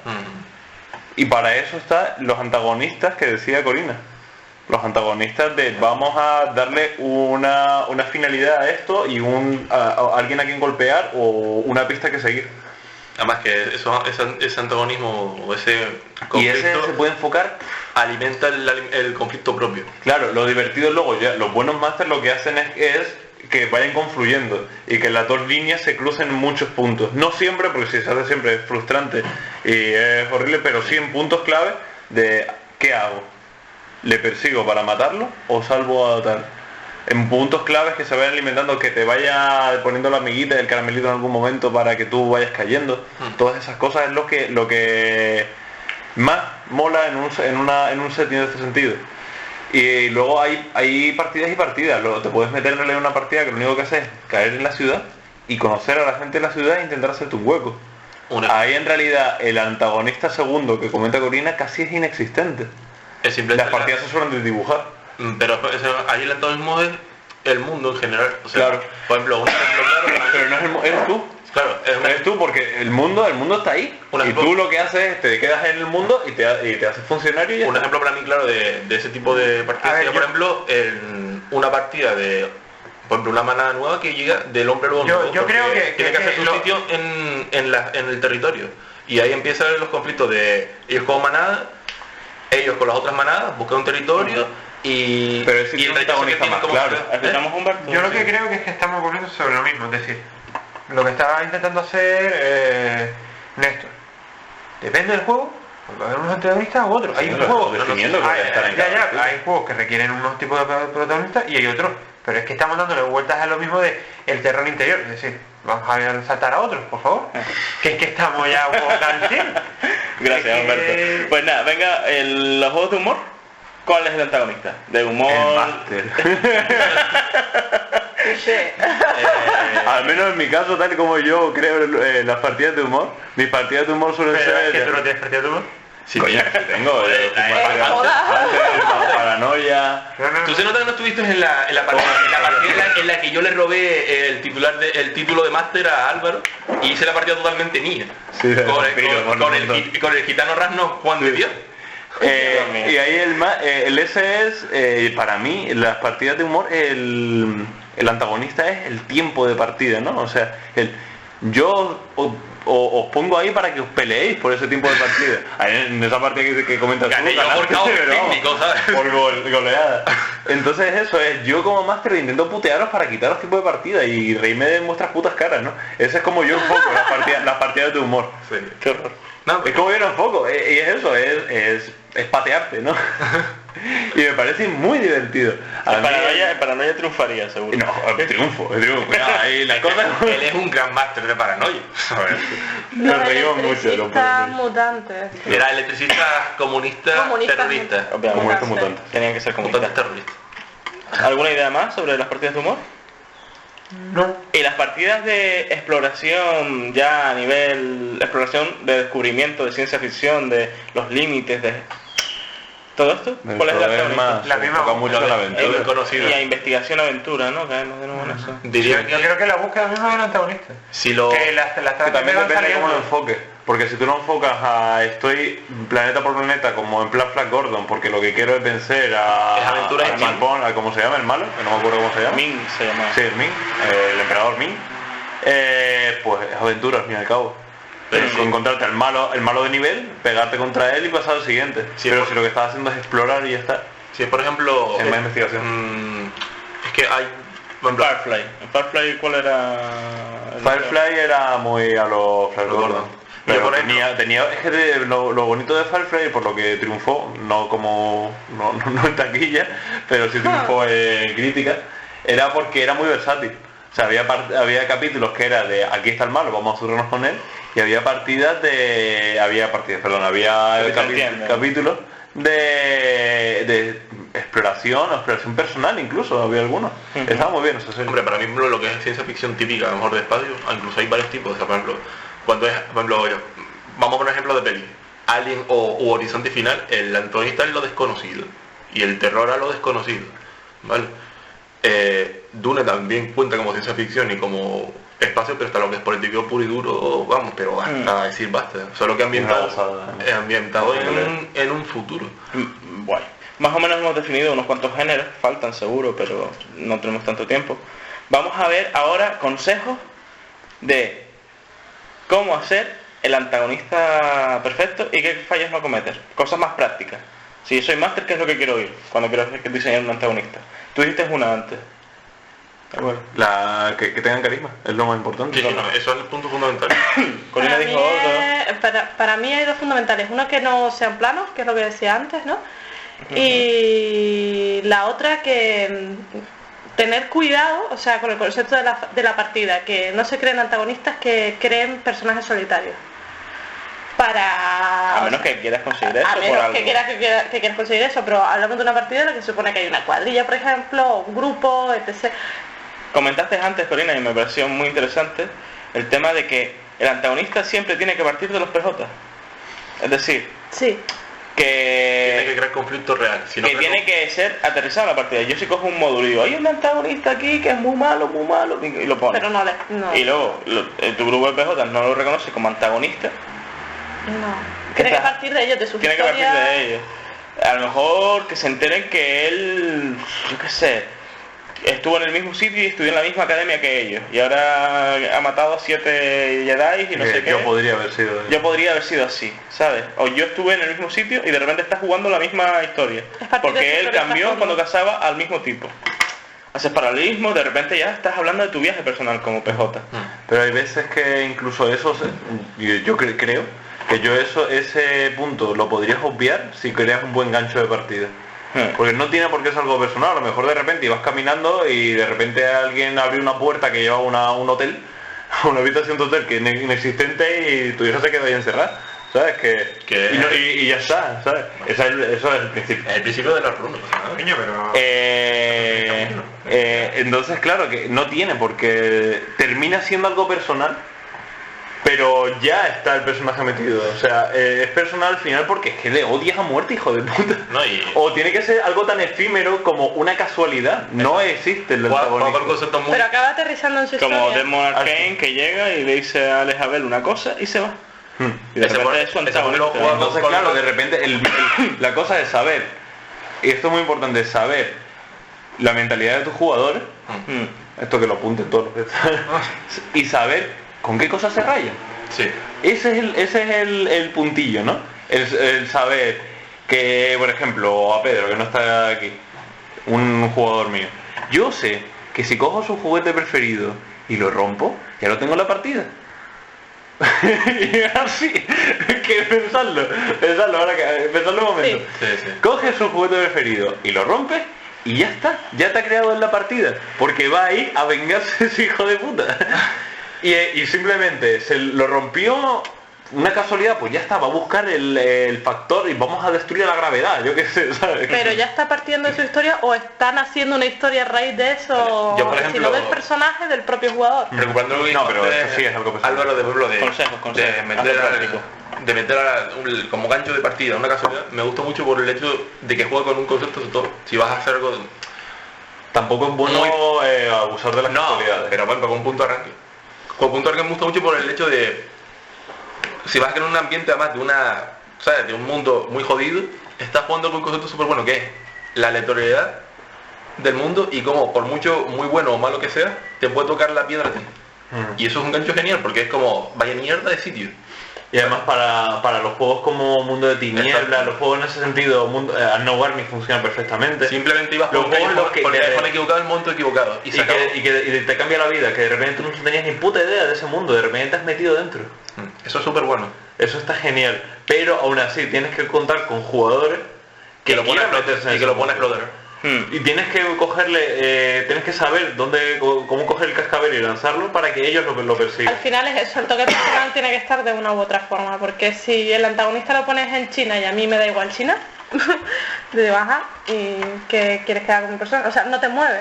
Y para eso están los antagonistas que decía Corina. Los antagonistas de vamos a darle una finalidad a esto y a alguien a quien golpear o una pista que seguir. Además que ese antagonismo o ese Y conflicto ese se puede enfocar. alimenta el conflicto propio. Claro, lo divertido luego ya, los buenos masters lo que hacen es que vayan confluyendo y que las dos líneas se crucen en muchos puntos. No siempre, porque si se hace siempre es frustrante y es horrible, pero sí en puntos clave de ¿qué hago? ¿Le persigo para matarlo o salvo a tal? en puntos claves que se vayan alimentando, que te vaya poniendo la amiguita y el caramelito en algún momento para que tú vayas cayendo. Todas esas cosas es lo que más mola en un setting de este sentido. Y luego hay partidas y partidas. Luego te puedes meter en una partida que lo único que hace es caer en la ciudad y conocer a la gente de la ciudad e intentar hacerte un hueco. Ahí en realidad el antagonista segundo que comenta Corina casi es inexistente. Es simplemente Las partidas se suelen desdibujar. Pero ahí el antagonismo es el mundo en general. O sea, Claro. Por ejemplo, un ejemplo claro. Pero no eres tú. Claro, Eres tú, porque el mundo está ahí. Y tú lo que haces es te quedas en el mundo y te haces funcionario y ya un está. ejemplo para mí claro de ese tipo de partidas A ver, sería, por ejemplo, en una partida de, por ejemplo, una manada nueva que llega del hombre lobo nuevo, yo creo porque que tiene que hacer su sitio en el territorio. Y ahí empiezan los conflictos de ellos como manada, ellos con las otras manadas, buscan un territorio y Pero ese y tiene un protagonista más claro. Escuchamos a Humberto. Yo lo que creo que es que estamos volviendo sobre lo mismo, es decir, lo que estaba intentando hacer Néstor. Depende del juego, va a haber unos antagonistas u otros. Hay juegos definiendo que voy a estar en cada partida. hay juegos que requieren unos tipos de protagonistas y hay otros. Pero es que estamos dándole vueltas a lo mismo de el terreno interior, es decir, vamos a saltar a otros, por favor. Que es que estamos ya un poco cansados. Gracias, Es que- Humberto. Pues nada, venga, los juegos de humor. ¿Cuál es el antagonista? De humor. El máster. Al menos en mi caso, tal como yo creo en las partidas de humor, mis partidas de humor suelen Pero es ser... que tú no tienes partida de humor. Sí, coño, que tengo. Paranoia. ¿Tú se nota que no estuviste en la partida en la que yo le robé el título de máster a Álvaro y hice la partida totalmente mía? Sí, de con vampiro, el gitano Rasno Juan de Dios. Y ahí el ese es, para mí, en las partidas de humor, el antagonista es el tiempo de partida, ¿no? O sea, yo os pongo ahí para que os peleéis por ese tiempo de partida. Ahí en esa partida que comentas tú, Gané yo por ganaste, caos pero vamos, técnico, ¿sabes? por goleada. Entonces eso es, yo como máster intento putearos para quitaros tiempo de partida y reírme de vuestras putas caras, ¿no? Ese es como yo enfoco las partidas de humor. Sí. Qué horror. No, Es como yo lo enfoco, y es eso, es patearte, ¿no? Y me parece muy divertido. A mí- En paranoia triunfaría, seguro. No, triunfo. Cuidado, ahí la cosa él es un gran máster de paranoia. nos reímos mucho de los Electricistas pobres. mutantes. Era electricista, comunista, Comunistas terrorista. Obviamente. Como estos mutantes. Tenían que ser Mutantes comunistas. terroristas. ¿Alguna idea más sobre las partidas de humor? No. Y las partidas de exploración, ya a nivel exploración de descubrimiento, de ciencia ficción, de los límites, de todo esto, ¿cuál es el antagonista? más, La se misma- enfoca mucho en la El aventura. conocido. Y a investigación aventura, ¿no? Caemos de nuevo en eso. Diría Yo que creo que la búsqueda misma del antagonista. si lo... Que las Que tramas también van depende de cómo lo saliendo. enfoques. Porque si tú lo enfocas a estoy planeta por planeta como en plan Flash Gordon, porque lo que quiero es vencer a... Es aventura a de Ming. Malpón, a cómo se llama el malo, que no me acuerdo cómo se llama. Ming se llama. Sí, el Ming, el emperador Ming. Pues es aventura al fin y al cabo. Pero sí. Encontrarte al malo de nivel, pegarte contra él y pasar al siguiente. Sí, pero por- si lo que estás haciendo es explorar y ya está. Si por ejemplo... Es más investigación. Es que hay... por ejemplo, Firefly. ¿En Firefly cuál era? Firefly era muy a lo Flash Lo Gordon. Gordon. Pero Yo, por ejemplo- tenía es que lo bonito de Firefly, por lo que triunfó, no como no en taquilla, pero sí triunfó en crítica, era porque era muy versátil. O sea, había capítulos que era de aquí está el malo, vamos a subirnos con él, y había capítulos de exploración o exploración personal, incluso había algunos. Estaba muy bien esa serie. Hombre, para mí lo que es ciencia ficción típica, a lo mejor de espacio, incluso hay varios tipos. O sea, por ejemplo, cuando es, por ejemplo, vamos a poner ejemplo de peli. Alien u Horizonte Final, el antagonista es lo desconocido y el terror a lo desconocido, ¿vale? Dune también cuenta como ciencia ficción y como espacio, pero hasta lo que es político puro y duro, vamos, pero hasta decir basta. Solo que ambientado en un futuro. Guay. Más o menos hemos definido unos cuantos géneros, faltan seguro, pero no tenemos tanto tiempo. Vamos a ver ahora consejos de cómo hacer el antagonista perfecto y qué fallos no cometer. Cosas más prácticas. Si soy máster, ¿qué es lo que quiero oír cuando quiero diseñar un antagonista? Tú dijiste una antes. Bueno, que tengan carisma, es lo más importante. Sí, sí, no, eso es el punto fundamental. Corina Para mí, dijo otro. para mí hay dos fundamentales. Uno que no sean planos, que es lo que decía antes, ¿no? Y la otra que tener cuidado, o sea, con el concepto de la partida, que no se creen antagonistas, que creen personajes solitarios. A menos que quieras conseguir eso. A menos que quieras conseguir eso, pero hablamos de una partida en la que se supone que hay una cuadrilla, por ejemplo, un grupo, etc. Comentaste antes, Corina, y me pareció muy interesante el tema de que el antagonista siempre tiene que partir de los PJ. Es decir, sí, tiene que crear conflicto real. Si no tiene que ser aterrizado la partida. Yo si cojo un módulo y digo, hay un antagonista aquí que es muy malo, y lo pones. Pero no. Y luego tu grupo de PJ no lo reconoce como antagonista. No. Tiene que partir de ellos, de sus historias. Tiene que partir de ellos. A lo mejor que se enteren que él, yo qué sé, estuvo en el mismo sitio y estudió en la misma academia que ellos. Y ahora ha matado a 7 Jedi y no sé qué. Yo podría haber sido así, ¿sabes? O yo estuve en el mismo sitio y de repente está jugando la misma historia. Porque él cambió cuando casaba al mismo tipo. Haces paralelismo, de repente ya estás hablando de tu viaje personal como PJ. Pero hay veces que incluso eso, yo creo que ese punto lo podrías obviar si creas un buen gancho de partida. Porque no tiene por qué ser algo personal. A lo mejor de repente ibas caminando y de repente alguien abrió una puerta que llevaba un hotel, una habitación de hotel que es inexistente y tu hija se quedó ahí encerrada, ¿sabes? Y ya está, ¿sabes? Eso es el principio. El principio de los runos, entonces claro que no tiene porque termina siendo algo personal, pero ya está el personaje metido. O sea, es personal al final porque es que le odias a muerte, hijo de puta. O tiene que ser algo tan efímero como una casualidad. No existe el antagonista. Pero acaba aterrizando en su historia. Como Demon Arcane, que llega y le dice a Alejabel una cosa y se va. Y de repente es su antagonista. Entonces claro, de repente la cosa es saber, y esto es muy importante, saber la mentalidad de tus jugadores, esto que lo apunten todos los y saber ¿con qué cosas se rayan? Sí. Ese es el puntillo, ¿no? El saber que, por ejemplo, a Pedro, que no está aquí, un jugador mío, yo sé que si cojo su juguete preferido y lo rompo, ya lo tengo en la partida. Y así, que pensarlo un momento. Sí. Coge su juguete preferido y lo rompes y ya está, ya te ha creado en la partida, porque va ahí a vengarse ese hijo de puta. Y simplemente se lo rompió una casualidad, pues ya está, va a buscar el factor y vamos a destruir la gravedad, yo qué sé, ¿sabes? Pero ya está partiendo de su historia o están haciendo una historia a raíz de eso, yo, por ejemplo, sino del personaje del propio jugador. Recuperando lo que no, pero eso sí es algo personal. Álvaro, de pueblo de consejos, de meter como gancho de partida una casualidad, me gustó mucho por el hecho de que juega con un concepto de todo. Si vas a hacer algo... Tampoco es bueno abusar de las casualidades. Pero bueno, con un punto de arranque. Con punto de arranque me gusta mucho por el hecho de... Si vas a crear un ambiente además de ¿sabes? De un mundo muy jodido, estás jugando con un concepto súper bueno que es la aleatoriedad del mundo y como por mucho muy bueno o malo que sea, te puede tocar la piedra a ti. Y eso es un gancho genial porque es como vaya mierda de sitio. Y además para los juegos como Mundo de Tinieblas, los juegos en ese sentido, No Warning funciona perfectamente. Simplemente ibas por el teléfono equivocado, el monto equivocado. Y te cambia la vida, que de repente tú no tenías ni puta idea de ese mundo, de repente te has metido dentro. Eso es súper bueno. Eso está genial. Pero aún así tienes que contar con jugadores que lo ponen a explotar. Y tienes que tienes que saber cómo coger el cascabel y lanzarlo para que ellos lo persigan. Al final es eso, el toque personal tiene que estar de una u otra forma, porque si el antagonista lo pones en China y a mí me da igual China, de baja, y que quieres que haga con mi persona, o sea, no te mueve,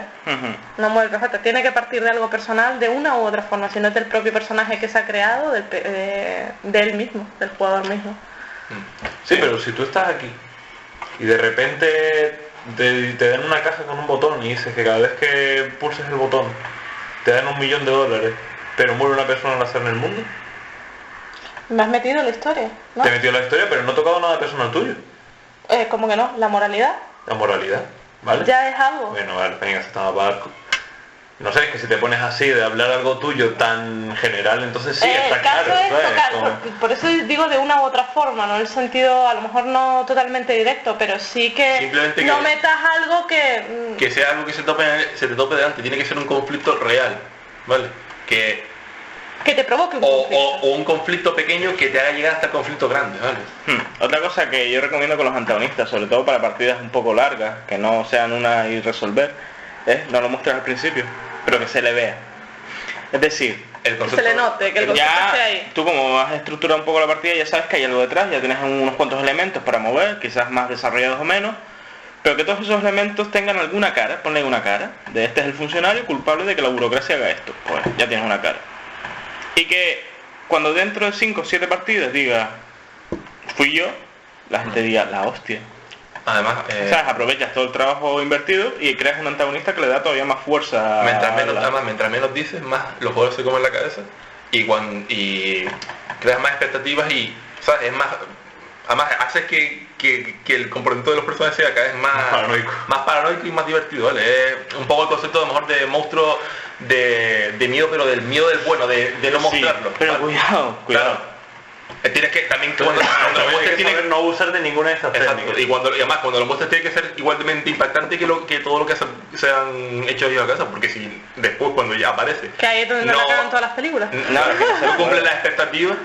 no mueve el perfecto, tiene que partir de algo personal de una u otra forma, si no es del propio personaje que se ha creado, de él mismo, del jugador mismo. Sí, pero si tú estás aquí y de repente te dan una caja con un botón y dices que cada vez que pulses el botón te dan $1.000.000, pero muere una persona al azar en el mundo. Me has metido en la historia, ¿no? Te he metido en la historia, pero no he tocado nada personal tuyo. ¿Cómo que no? ¿La moralidad? La moralidad, ¿vale? Ya es algo. Bueno, vale, venga, se estaba barco. No sé, es que si te pones así de hablar algo tuyo tan general, entonces sí, está claro, ¿sabes? Por eso digo de una u otra forma, no en el sentido, a lo mejor no totalmente directo, pero sí que no metas algo que sea algo que se te tope delante, tiene que ser un conflicto real, ¿vale? Que te provoque un conflicto. O un conflicto pequeño que te haga llegar hasta el conflicto grande, ¿vale? Otra cosa que yo recomiendo con los antagonistas, sobre todo para partidas un poco largas, que no sean una y resolver, No lo muestras al principio, pero que se le vea. Es decir, El Se concepto, le note, que el concepto esté ya ahí. tú como has estructurado un poco la partida ya sabes que hay algo detrás, ya tienes unos cuantos elementos para mover, quizás más desarrollados o menos, pero que todos esos elementos tengan alguna cara, ponle una cara, de este es el funcionario culpable de que la burocracia haga esto, pues ya tienes una cara. Y que cuando dentro de 5 o 7 partidas diga, fui yo, la gente diga, la hostia. además, ¿Sabes? Aprovechas todo el trabajo invertido y creas un antagonista que le da todavía más fuerza. mientras menos dices, más los jugadores se comen la cabeza y creas más expectativas y, ¿sabes? Es más, además haces que el comportamiento de los personajes sea cada vez más paranoico y más divertido, ¿vale? Es un poco el concepto a lo mejor de monstruo de miedo, pero del miedo del bueno, de no mostrarlo. Sí, pero ¿vale? cuidado. Claro. Tienes que también cuando lo Tienes muestres que tiene saber no abusar de ninguna de esas exacto, técnicas. y además cuando lo muestres tiene que ser igualmente impactante que todo lo que se han hecho ellos a casa, porque si después cuando ya aparece Que ahí es donde no la cagan todas las películas. no cumple las expectativas.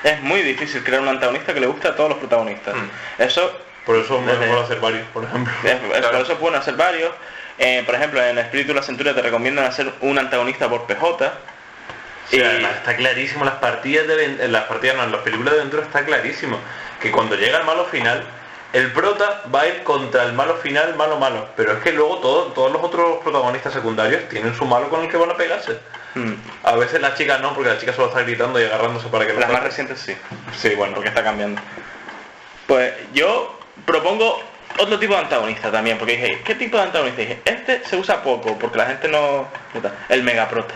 Es muy difícil crear un antagonista que le guste a todos los protagonistas. Eso Por eso me Desde- puedo hacer varios, por ejemplo. por eso pueden hacer varios. Por ejemplo, en el Espíritu de la Centuria te recomiendan hacer un antagonista por PJ. Sí, además está clarísimo, en las películas de aventura está clarísimo que cuando llega el malo final, el prota va a ir contra el malo final, malo, pero es que luego todos los otros protagonistas secundarios tienen su malo con el que van a pegarse. A veces las chicas no, porque la chica solo está gritando y agarrándose para que Las lo más maten. recientes sí, Sí, bueno, porque está cambiando. Pues yo propongo otro tipo de antagonista también, porque dije, ¿qué tipo de antagonista? Dije, este se usa poco, porque la gente no... El megaprota.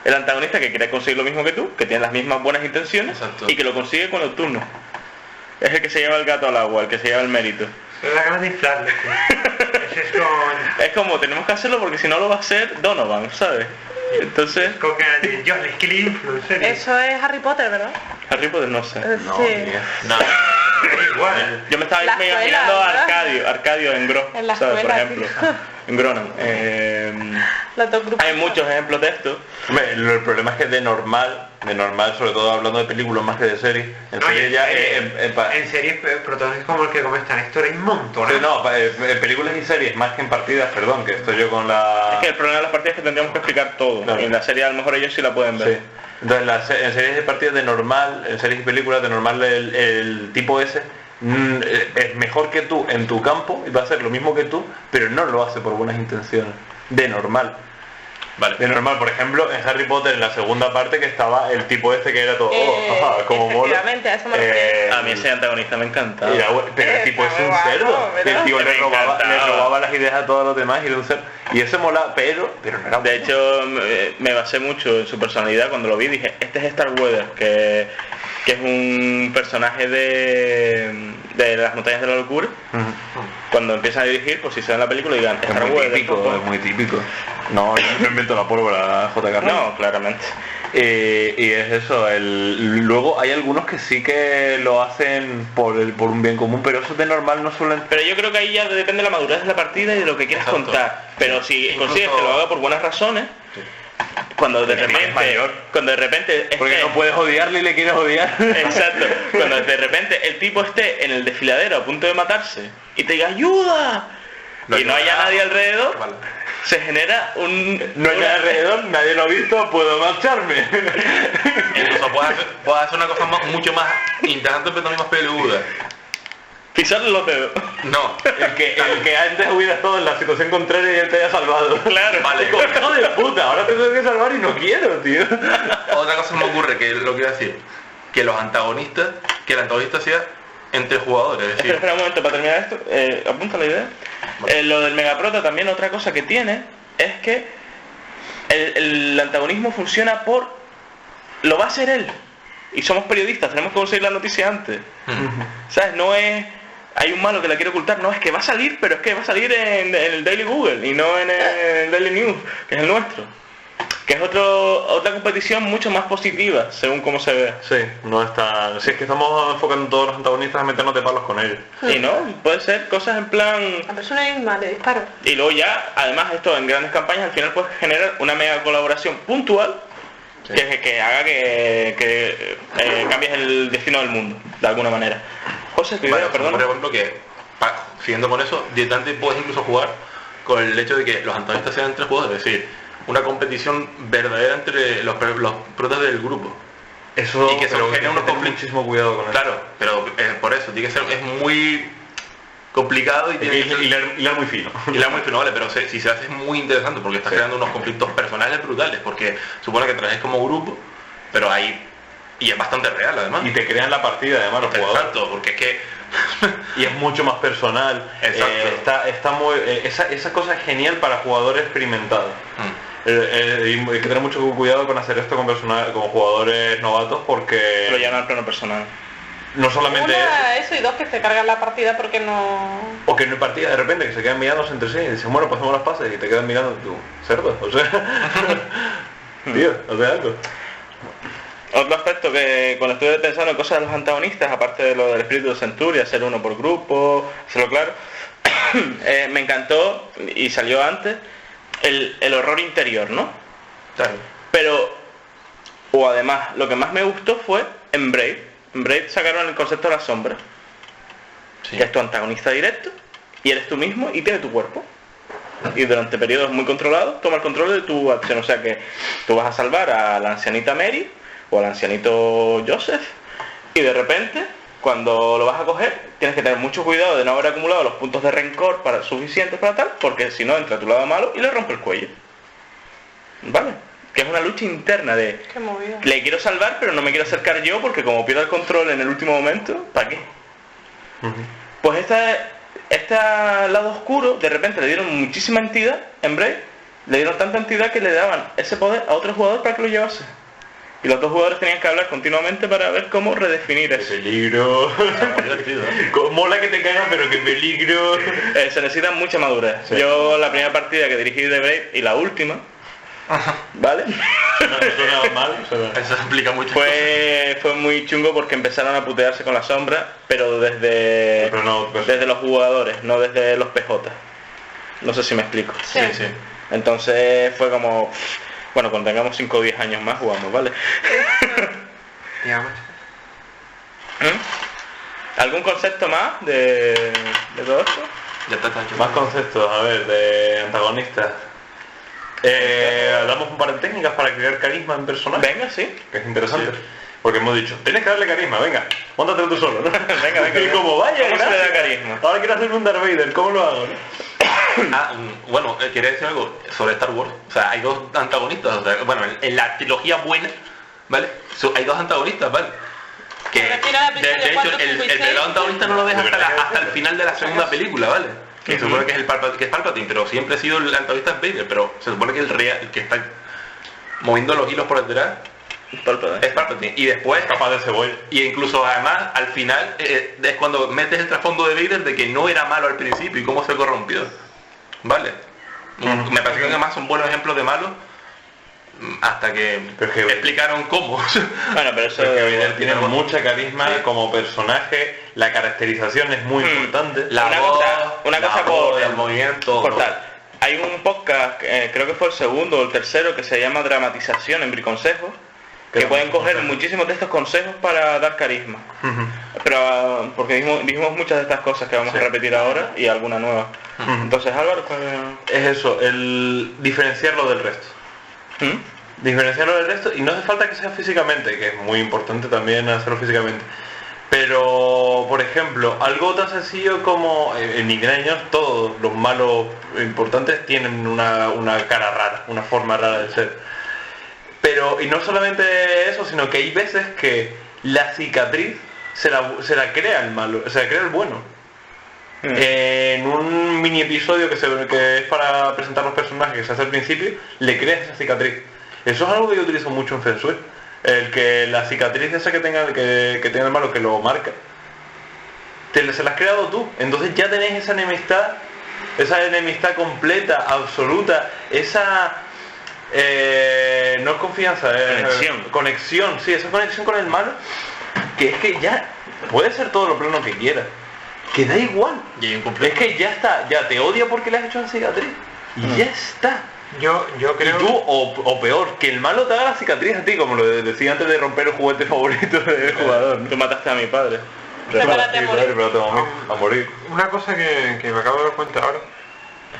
El antagonista que quiere conseguir lo mismo que tú, que tiene las mismas buenas intenciones, Exacto. y que lo consigue con el turno. Es el que se lleva el gato al agua, el que se lleva el mérito. Se da ganas de inflarle. Ese es con... Es como, tenemos que hacerlo porque si no lo va a hacer Donovan, ¿sabes? Entonces, Con ganas de... Yo le que le inflo, en serio. Eso es Harry Potter, ¿verdad? Harry Potter no sé. Sí. No, Igual. Yo me estaba La escuela, imaginando a ¿verdad? Arcadio en Gro, En la ¿sabes? Por escuela, ejemplo. sí. En Gronan. Los dos grupos. Hay muchos ejemplos de esto. hombre, el problema es que de normal, sobre todo hablando de películas más que de series, en No, y series ya... en series protagonistas como el que comentan Héctor hay un montón. Sí, no, en películas y series más que en partidas, perdón, que estoy yo con la... Es que el problema de las partidas es que tendríamos que explicar todo. Claro. Y en la serie a lo mejor ellos sí la pueden ver. Sí. Entonces en series de partidas de normal, en series y películas de normal el tipo ese es mejor que tú en tu campo y va a hacer lo mismo que tú, pero no lo hace por buenas intenciones. De normal. vale. De normal, por ejemplo, en Harry Potter en la segunda parte que estaba el tipo este que era todo como mono. efectivamente, a eso me refería. A mí ese antagonista me encanta. Pero el tipo es un guapo, cerdo. ¿verdad? El tío Me le encantaba. robaba las ideas a todos los demás y era un cerdo. Y eso mola, pero no era De bueno. hecho, me basé mucho en su personalidad cuando lo vi. Dije, este es Starweather, que es un personaje de las montañas de la locura. Cuando empiezan a dirigir, pues si se ve en la película digan, Es muy Starweather. típico, es muy típico. No, yo no invento la pólvora, JK. No, claramente. Y es eso, luego hay algunos que sí que lo hacen por un bien común, pero esos de normal no suelen... Pero yo creo que ahí ya depende de la madurez de la partida y de lo que quieras Exacto. contar. Pero si Incluso- consigues que lo haga por buenas razones, cuando de Porque es repente, mayor. cuando de repente Porque esté- no puedes odiarle y le quieres odiar. Exacto, cuando de repente el tipo esté en el desfiladero a punto de matarse y te diga ayuda y no haya nadie alrededor, Vale. se genera un... No hay nada alrededor, nadie lo ha visto, puedo marcharme. Incluso puedes hacer una cosa mucho más interesante pero también más peluda. Pisarle los dedos. No, El que antes hubiera estado en la situación contraria y él te haya salvado. Claro. Vale. Hijo de puta, ahora te tengo que salvar y no quiero, tío. otra cosa me ocurre que lo quiero decir, que el antagonista sea entre jugadores, es decir, Espera un momento para terminar esto, apunta la idea. Lo del megaprota también, otra cosa que tiene es que el antagonismo funciona por... Lo va a hacer él. Y somos periodistas, tenemos que conseguir la noticia antes. ¿Sabes? No es... Hay un malo que la quiere ocultar, no, es que va a salir, pero es que va a salir en el Daily Google y no en el Daily News, que es el nuestro. Que es otra competición mucho más positiva, según cómo se ve. Sí, no está... Si es que estamos enfocando todos los antagonistas a meternos de palos con ellos. Y no, puede ser cosas en plan... La persona es mal, le disparo. Y luego ya, además esto en grandes campañas, al final puedes generar una mega colaboración puntual que haga que cambies el destino del mundo, de alguna manera. José, tu idea, vale, perdón. por ejemplo que siguiendo con eso, directamente puedes incluso jugar con el hecho de que los antagonistas sean entre jugadores, es decir, una competición verdadera entre los protas del grupo. Eso, Y que se pero genera tienes que unos tener conflictos. muchísimo cuidado con eso. Claro, pero por eso, tiene que ser, es muy complicado y Hay tiene que que ser... hilar muy fino. Y la muy fino, vale, pero si se hace es muy interesante porque estás Sí. creando unos conflictos personales brutales, porque supone que traes como grupo, pero hay... Y es bastante real además. Y te crean la partida además los jugadores. Exacto, porque es que... Y es mucho más personal. Exacto. Está muy, esa cosa es genial para jugadores experimentados. Y hay que tener mucho cuidado con hacer esto con jugadores novatos porque Lo llaman al plano personal. no solamente Una, eso y dos, que se cargan la partida porque no... o que en una partida de repente que se quedan mirándose entre sí y dicen, bueno, pues hacemos las pases y te quedan mirando tú, cerdo, o sea, tío, o sea algo. Otro aspecto que cuando estuve pensando en cosas de los antagonistas, aparte de lo del espíritu de Centuria, hacer uno por grupo, hacerlo claro, me encantó, y salió antes, el horror interior, ¿no? Claro. Pero, o además, lo que más me gustó fue en Brave. En Brave sacaron el concepto de la sombra, Sí. que es tu antagonista directo, y eres tú mismo y tiene tu cuerpo. Y durante periodos muy controlados toma el control de tu acción, o sea que tú vas a salvar a la ancianita Mary o al ancianito Joseph, y de repente, cuando lo vas a coger, tienes que tener mucho cuidado de no haber acumulado los puntos de rencor suficientes para tal, porque si no entra a tu lado malo y le rompe el cuello. ¿Vale? Que es una lucha interna de... Qué movida. Le quiero salvar, pero no me quiero acercar yo, porque como pierdo el control en el último momento, ¿para qué? Pues este lado oscuro, de repente le dieron muchísima entidad en Brave, le dieron tanta entidad que le daban ese poder a otro jugador para que lo llevase. Y los dos jugadores tenían que hablar continuamente para ver cómo redefinir ¡Qué eso. peligro! Muy divertido, ¿eh? Mola que te cagas, pero qué peligro. Se necesita mucha madurez. Sí. Yo la primera partida que dirigí de Brave y la última, ¿vale? Suena mal, suena... Eso explica mucho. Fue muy chungo porque empezaron a putearse con la sombra, pero desde los jugadores, no desde los PJ. No sé si me explico. Sí, sí. Entonces fue como, bueno, cuando tengamos 5 o 10 años más jugamos, ¿vale? Digamos. ¿Algún concepto más de todo esto? Ya está hecho. Más conceptos, a ver, de antagonistas. Damos un par de técnicas para crear carisma en personajes, Venga, sí. que es interesante. Sí. Porque hemos dicho, tienes que darle carisma, venga, móntatelo tú solo, ¿no? Venga. Y como, vaya, ¿Cómo se le da gracias. carisma? Ahora quiero hacer un Darth Vader, ¿cómo lo hago? ¿no? Bueno, quería decir algo sobre Star Wars. O sea, hay dos antagonistas. O sea, bueno, en la trilogía buena, ¿vale? Hay dos antagonistas, ¿vale? Que Me refiero a la de episodio hecho 4, el 5 y 6. verdadero antagonista no lo ves ¿De verdad que hasta el final de la segunda película, ¿vale? Que se supone que es que es Palpatine, pero siempre ha sido el antagonista es Vader, pero se supone que el que está moviendo los hilos por detrás es Palpatine. Y después Capaz de cebolla. y incluso además al final es cuando metes el trasfondo de Vader de que no era malo al principio y cómo se corrompió. Vale. Me parece que además son buenos ejemplos de malos hasta que Pero es que- explicaron cómo. Bueno, pero eso... Porque Vader tiene tiene mucha carisma Sí. como personaje, la caracterización es muy importante. Una cosa voz, por el movimiento. cortar. Hay un podcast, creo que fue el segundo o el tercero, que se llama Dramatización en Briconsejos, que pueden coger muchísimos de estos consejos para dar carisma. Pero porque dijimos muchas de estas cosas que vamos a repetir ahora y alguna nueva. Entonces, Álvaro, ¿cuál Es eso, el diferenciarlo del resto. Diferenciarlo del resto y no hace falta que sea físicamente, que es muy importante también hacerlo físicamente. Pero, por ejemplo, algo tan sencillo como en Niños todos los malos importantes tienen una cara rara, una forma rara de ser. Pero, y no solamente eso, sino que hay veces que la cicatriz se la crea el malo, se la crea el bueno. En un mini episodio que es para presentar los personajes que se hace al principio, le creas esa cicatriz. Eso es algo que yo utilizo mucho en Feng Shui. El que la cicatriz esa que tenga el malo, que lo marca, se la has creado tú. Entonces ya tenés esa enemistad completa, absoluta, esa no es confianza, conexión, sí, esa conexión con el malo, que es que ya puede ser todo lo plano que quieras, que da igual, Y hay un complejo. es que ya está, ya te odia porque le has hecho una cicatriz y ya está. Yo creo... Y tú, o peor, que el malo te haga la cicatriz a ti, como lo decía antes de romper el juguete favorito del jugador, ¿no? Tú mataste a mi padre. Prepárate a morir. A morir. Una cosa que me acabo de dar cuenta ahora,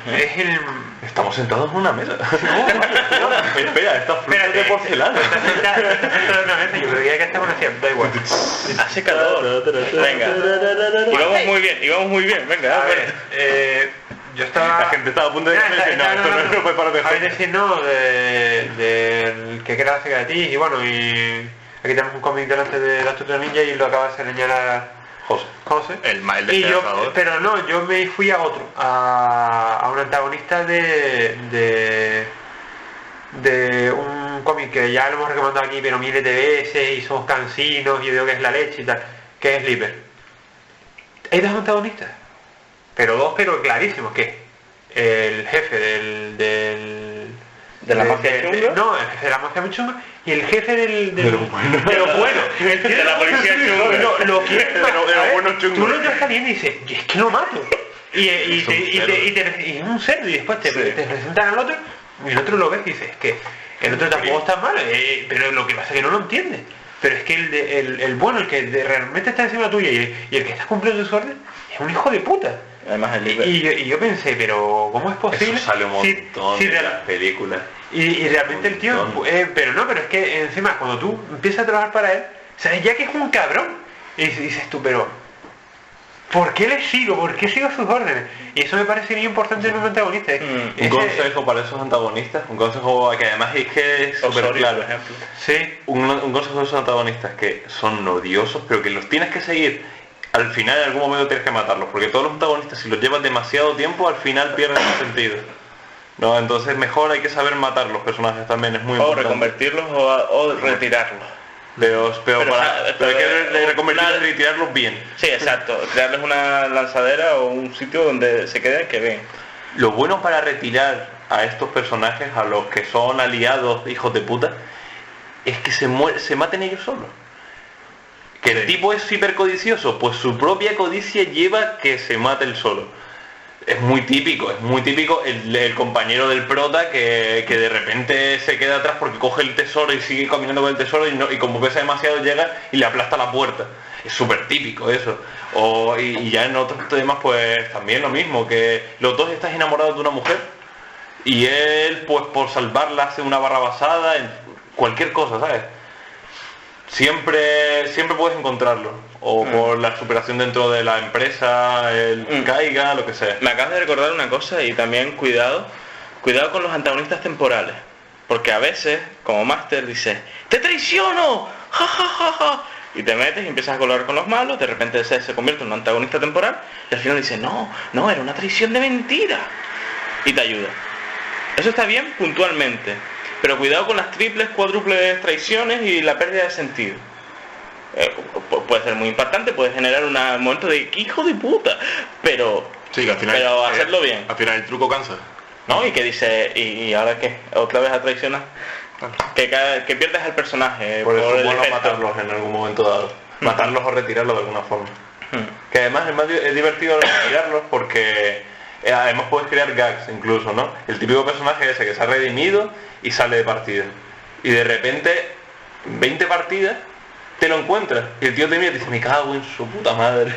Es el... Estamos sentados en una mesa. Espera, esta fruta de porcelana. Yo creía que estaban haciendo, da igual. Hace calor. Venga. Íbamos muy bien, venga. A ver, yo estaba... La gente estaba a punto de decir, no, esto no fue para mejor. Habéis decir, no, del que crea cerca de ti, y bueno, y aquí tenemos un cómic delante de la Tortuga Ninja y lo acaba de señalar José. El Y yo, pero no, yo me fui a otro, a un antagonista de un cómic que ya lo hemos recomendado aquí, pero miles de veces, y somos cansinos, y yo digo que es la leche y tal, que es Sleeper. Hay dos antagonistas, pero clarísimos, que el jefe ¿De la mafia chunga? No, el jefe de la mafia muy chunga y el jefe de lo bueno. De la policía chunga. Lo quieres de los buenos chungos. Tú lo estás viendo y dices, y es que lo mato. Y es un cerdo y después te presentan al otro y el otro lo ves y dices, es que el otro tampoco está mal, pero lo que pasa es que no lo entiendes. Pero es que el bueno, el que realmente está encima tuya y el que está cumpliendo sus órdenes, es un hijo de puta. Además el y yo pensé, pero ¿cómo es posible? Eso sale un montón de las películas. Y realmente el tío, pero es que encima cuando tú empiezas a trabajar para él, sabes ya que es un cabrón. Y dices tú, pero ¿por qué le sigo? ¿Por qué sigo sus órdenes? Y eso me parece muy importante en un antagonista. Un consejo para esos antagonistas, un consejo que además es que es súper claro. Por ejemplo. Sí. Un consejo de esos antagonistas que son odiosos, pero que los tienes que seguir. Al final en algún momento tienes que matarlos, porque todos los antagonistas, si los llevas demasiado tiempo, al final pierden el sentido. No, entonces mejor hay que saber matar los personajes también, es muy importante. O reconvertirlos o retirarlos. Pero hay que reconvertirlos y retirarlos bien. Sí, exacto. Crearles una lanzadera o un sitio donde se queden que ven. Lo bueno para retirar a estos personajes, a los que son aliados, hijos de puta, es que se maten ellos solos. Que el tipo es hipercodicioso, pues su propia codicia lleva que se mate él solo. Es muy típico el compañero del prota que de repente se queda atrás porque coge el tesoro y sigue caminando con el tesoro y como pesa demasiado llega y le aplasta la puerta. Es súper típico eso. Y ya en otros temas pues también lo mismo, que los dos estás enamorados de una mujer y él pues por salvarla hace una barrabasada en cualquier cosa, ¿sabes? Siempre puedes encontrarlo, o por la superación dentro de la empresa, caiga, lo que sea. Me acabas de recordar una cosa y también cuidado con los antagonistas temporales, porque a veces, como máster, dices, ¡te traiciono! ¡Ja, ja, ja, ja! Y te metes y empiezas a colaborar con los malos, de repente se convierte en un antagonista temporal, y al final dices, no, era una traición de mentira, y te ayuda. Eso está bien puntualmente. Pero cuidado con las triples, cuádruples traiciones y la pérdida de sentido. Puede ser muy impactante, puede generar un momento de hijo de puta, pero sí, al final, pero hacerlo bien. Al final el truco cansa. ¿No? Y que dice, ¿y ahora qué? ¿Otra vez a traicionar? Que pierdes al personaje. Por eso es bueno efecto. matarlos en algún momento dado. Matarlos o retirarlos de alguna forma. Que además es divertido retirarlos porque además puedes crear gags incluso, ¿no? El típico personaje ese que se ha redimido y sale de partida. Y de repente, 20 partidas, te lo encuentras. Y el tío te mira y te dice, me cago en su puta madre.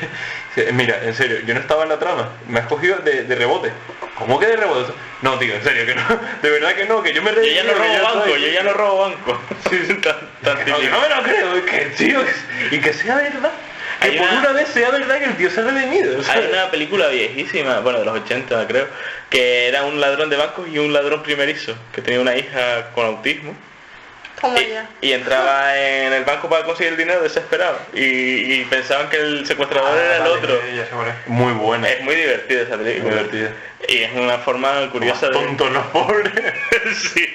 Mira, en serio, yo no estaba en la trama. Me has cogido de rebote. ¿Cómo que de rebote? No, tío, en serio, que no. De verdad que no, que yo me redimí. Yo ya no robo banco. Sí, no me lo creo, es que tío, y que sea verdad. Que por una vez sea verdad que el tío se ha redimido. Hay una película viejísima, bueno, de los 80 creo, que era un ladrón de bancos y un ladrón primerizo, que tenía una hija con autismo. Como ella. Y entraba en el banco para conseguir el dinero desesperado. Y pensaban que el secuestrador era el otro. Muy buena. Es muy divertida esa película. Muy divertida. Y es una forma curiosa de... Tontos los pobres. Sí.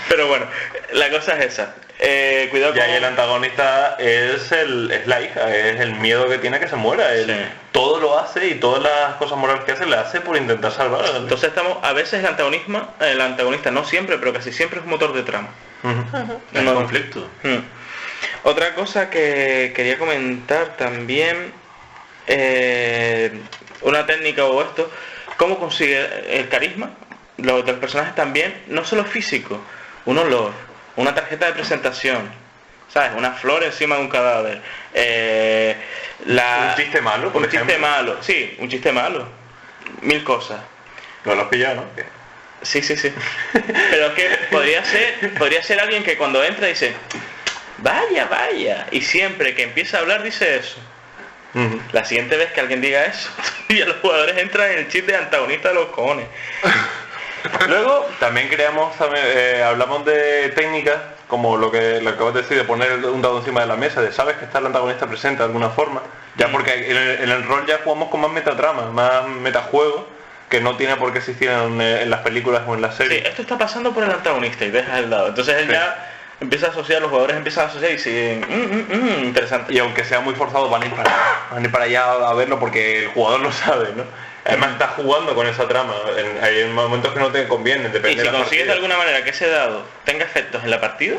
Pero bueno, la cosa es esa. Cuidado con... Y ahí el antagonista es la hija, es el miedo que tiene a que se muera. Él todo lo hace y todas las cosas morales que hace las hace por intentar salvarla. Entonces a veces el antagonista, no siempre, pero casi siempre es un motor de trama. El conflicto. Otra cosa que quería comentar también, una técnica o esto, cómo consigue el carisma, los del personaje también, no solo físico, un olor, una tarjeta de presentación, ¿sabes? Una flor encima de un cadáver, un chiste malo, por ejemplo. Un chiste malo, sí, un chiste malo, 1000 cosas. No lo has pillado, ¿no? ¿Qué? Sí. Pero es que podría ser alguien que cuando entra dice, vaya, y siempre que empieza a hablar dice eso. La siguiente vez que alguien diga eso, ya los jugadores entran en el chip de antagonista de los cojones. Luego también hablamos de técnicas, como lo que acabas de decir, de poner un dado encima de la mesa, de sabes que está el antagonista presente de alguna forma, ya porque en el rol ya jugamos con más metatrama, más metajuego, que no tiene por qué existir en las películas o en las series. Sí, esto está pasando por el antagonista y dejas el dado. Entonces él ya empieza a asociar, los jugadores empiezan a asociar y siguen, interesante. Y aunque sea muy forzado, van a ir para allá a verlo porque el jugador lo sabe, ¿no? Además está jugando con esa trama, hay momentos que no te convienen, depende y si de la consigues partida. de alguna manera que ese dado tenga efectos en la partida,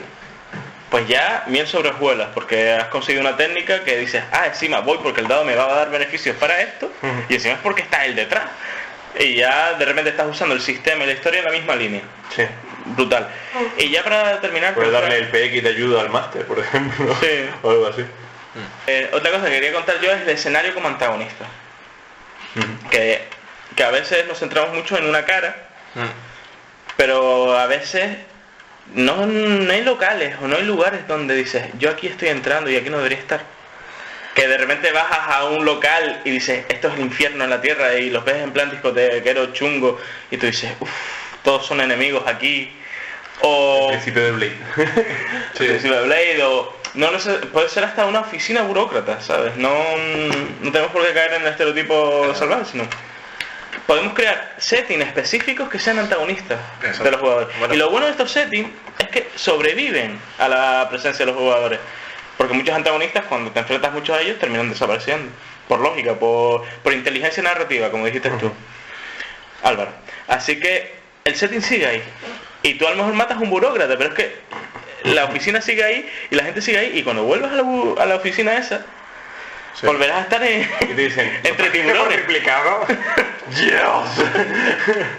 pues ya bien sobre hojuelas, porque has conseguido una técnica que dices, encima voy porque el dado me va a dar beneficios para esto, y encima es porque está él detrás. Y ya de repente estás usando el sistema y la historia en la misma línea. Sí. Brutal. Y ya para terminar... Puedes darle el PX de ayuda al máster, por ejemplo. Sí. O algo así. Otra cosa que quería contar yo es el escenario como antagonista. Que a veces nos centramos mucho en una cara, pero a veces no hay locales o no hay lugares donde dices, yo aquí estoy entrando y aquí no debería estar. Que de repente bajas a un local y dices, esto es el infierno en la tierra, y los ves en plan discotequero chungo, y tú dices, todos son enemigos aquí. O El principio de Blade. el principio de Blade, o no lo sé, puede ser hasta una oficina burócrata, ¿sabes? No tenemos por qué caer en el estereotipo salvaje, sino podemos crear settings específicos que sean antagonistas de los jugadores. Bueno. Y lo bueno de estos settings es que sobreviven a la presencia de los jugadores. Porque muchos antagonistas, cuando te enfrentas mucho a ellos, terminan desapareciendo. Por lógica, por inteligencia narrativa, como dijiste tú, Álvaro. Así que el setting sigue ahí. Y tú a lo mejor matas a un burócrata, pero es que la oficina sigue ahí y la gente sigue ahí. Y cuando vuelvas a la oficina esa, volverás a estar entre tiburones. Dios.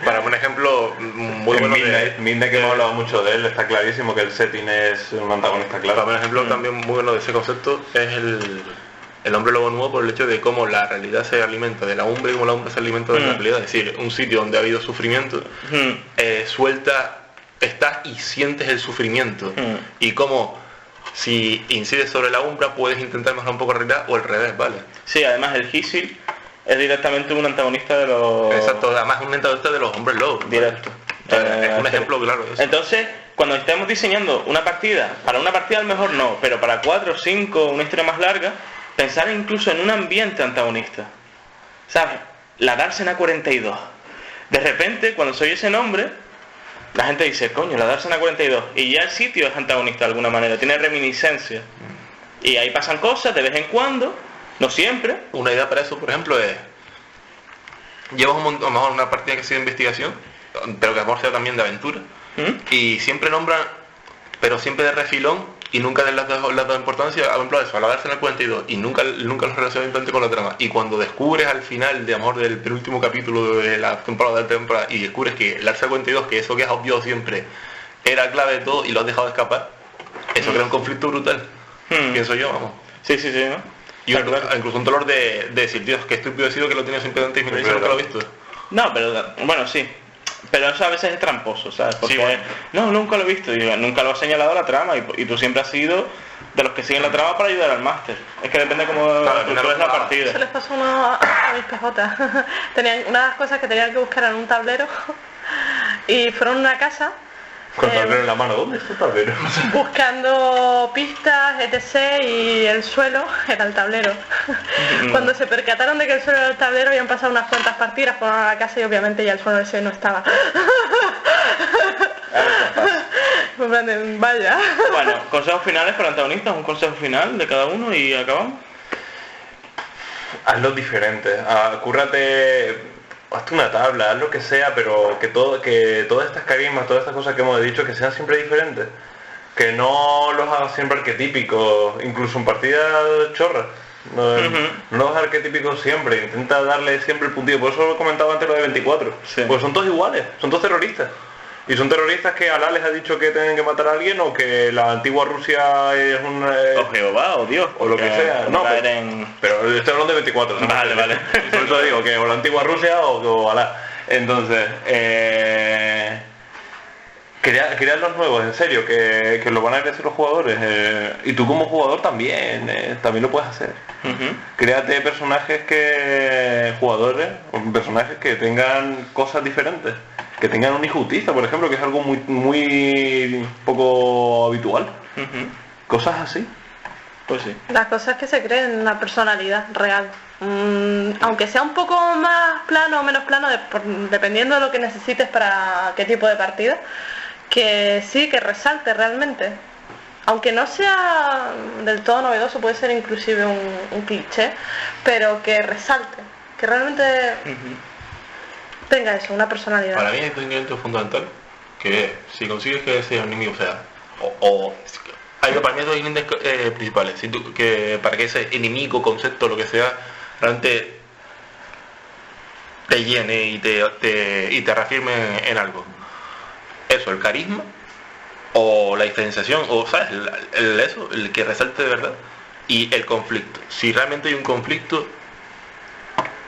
Para un ejemplo muy bueno Midnight, que hemos hablado mucho de él, está clarísimo que el setting es un antagonista claro. Para un ejemplo también muy bueno de ese concepto es el hombre lobo nuevo, por el hecho de cómo la realidad se alimenta de la umbre y cómo la umbre se alimenta de la realidad. Es decir, un sitio donde ha habido sufrimiento, estás y sientes el sufrimiento. Y cómo si incides sobre la umbra puedes intentar mejorar un poco la realidad o al revés, ¿vale? Sí, además el Gisil es directamente un antagonista de los... Exacto, además es un antagonista de los hombres lobos. Directo. Es un ejemplo claro de eso. Entonces, cuando estemos diseñando una partida, para una partida a lo mejor no, pero para 4 o 5, una historia más larga, pensar incluso en un ambiente antagonista. ¿Sabes? La Dársena 42. De repente, cuando se oye ese nombre, la gente dice, coño, la Dársena 42. Y ya el sitio es antagonista de alguna manera, tiene reminiscencia. Y ahí pasan cosas de vez en cuando, no siempre. Una idea para eso, por ejemplo, es... Llevas a lo mejor una partida que sea de investigación, pero que a lo mejor sea también de aventura. Y siempre nombran, pero siempre de refilón, y nunca les da importancia, por ejemplo, eso, a la Dársena 42, y nunca los relacionan tanto con la trama. Y cuando descubres al final, de amor, del penúltimo capítulo de la temporada, y descubres que la Dársena 42, que eso que has obviado siempre, era clave de todo y lo has dejado escapar, eso crea un conflicto brutal. Pienso yo, vamos. Sí, ¿no? Y incluso un dolor de decir, Dios, qué estúpido he sido que lo tenía siempre antes y me nunca lo he visto. No, pero bueno, sí. Pero eso a veces es tramposo, ¿sabes? Porque sí, bueno. No, nunca lo he visto, y nunca lo ha señalado la trama, y tú siempre has sido de los que siguen la trama para ayudar al máster. Es que depende cómo tú ves la partida. Se les pasó a mis PJ. Tenían unas cosas que tenían que buscar en un tablero y fueron a una casa Con tablero en la mano, ¿dónde está el tablero? buscando pistas, etc. y el suelo era el tablero. Cuando se percataron de que el suelo era el tablero, habían pasado unas cuantas partidas, fueron a la casa y obviamente ya el suelo ese no estaba. Vaya. Bueno, consejos finales para antagonistas, un consejo final de cada uno y acabamos. Hazlo diferente, cúrrate... Hazte una tabla, haz lo que sea, pero que todas estas carismas, todas estas cosas que hemos dicho, que sean siempre diferentes. Que no los hagas siempre arquetípicos, incluso en partidas chorras. No los hagas arquetípicos siempre, intenta darle siempre el puntillo. Por eso lo comentaba antes lo de 24. Sí. Pues son todos iguales, son todos terroristas. Y son terroristas que Alá les ha dicho que tienen que matar a alguien, o que la antigua Rusia es un... O Jehová, o Dios. o lo que sea. No, pero estoy hablando de 24. Vale. Por eso digo que o la antigua Rusia o Alá. Entonces, crear los nuevos, en serio, que lo van a crecer los jugadores. Y tú como jugador también lo puedes hacer. Créate personajes personajes que tengan cosas diferentes. Que tengan una injusticia, por ejemplo, que es algo muy poco habitual. Cosas así. Pues sí. Las cosas que se creen una personalidad real. Aunque sea un poco más plano o menos plano, dependiendo de lo que necesites para qué tipo de partida, que sí, que resalte realmente. Aunque no sea del todo novedoso, puede ser inclusive un cliché, pero que resalte, que realmente tenga eso, una personalidad. Para mí hay un ingrediente fundamental, que si consigues que ese enemigo sea, hay para mí dos ingredientes principales, que para que ese enemigo, concepto, lo que sea, realmente te llene y te reafirme en algo. Eso, el carisma, o la diferenciación, o sabes, el que resalte de verdad, y el conflicto. Si realmente hay un conflicto,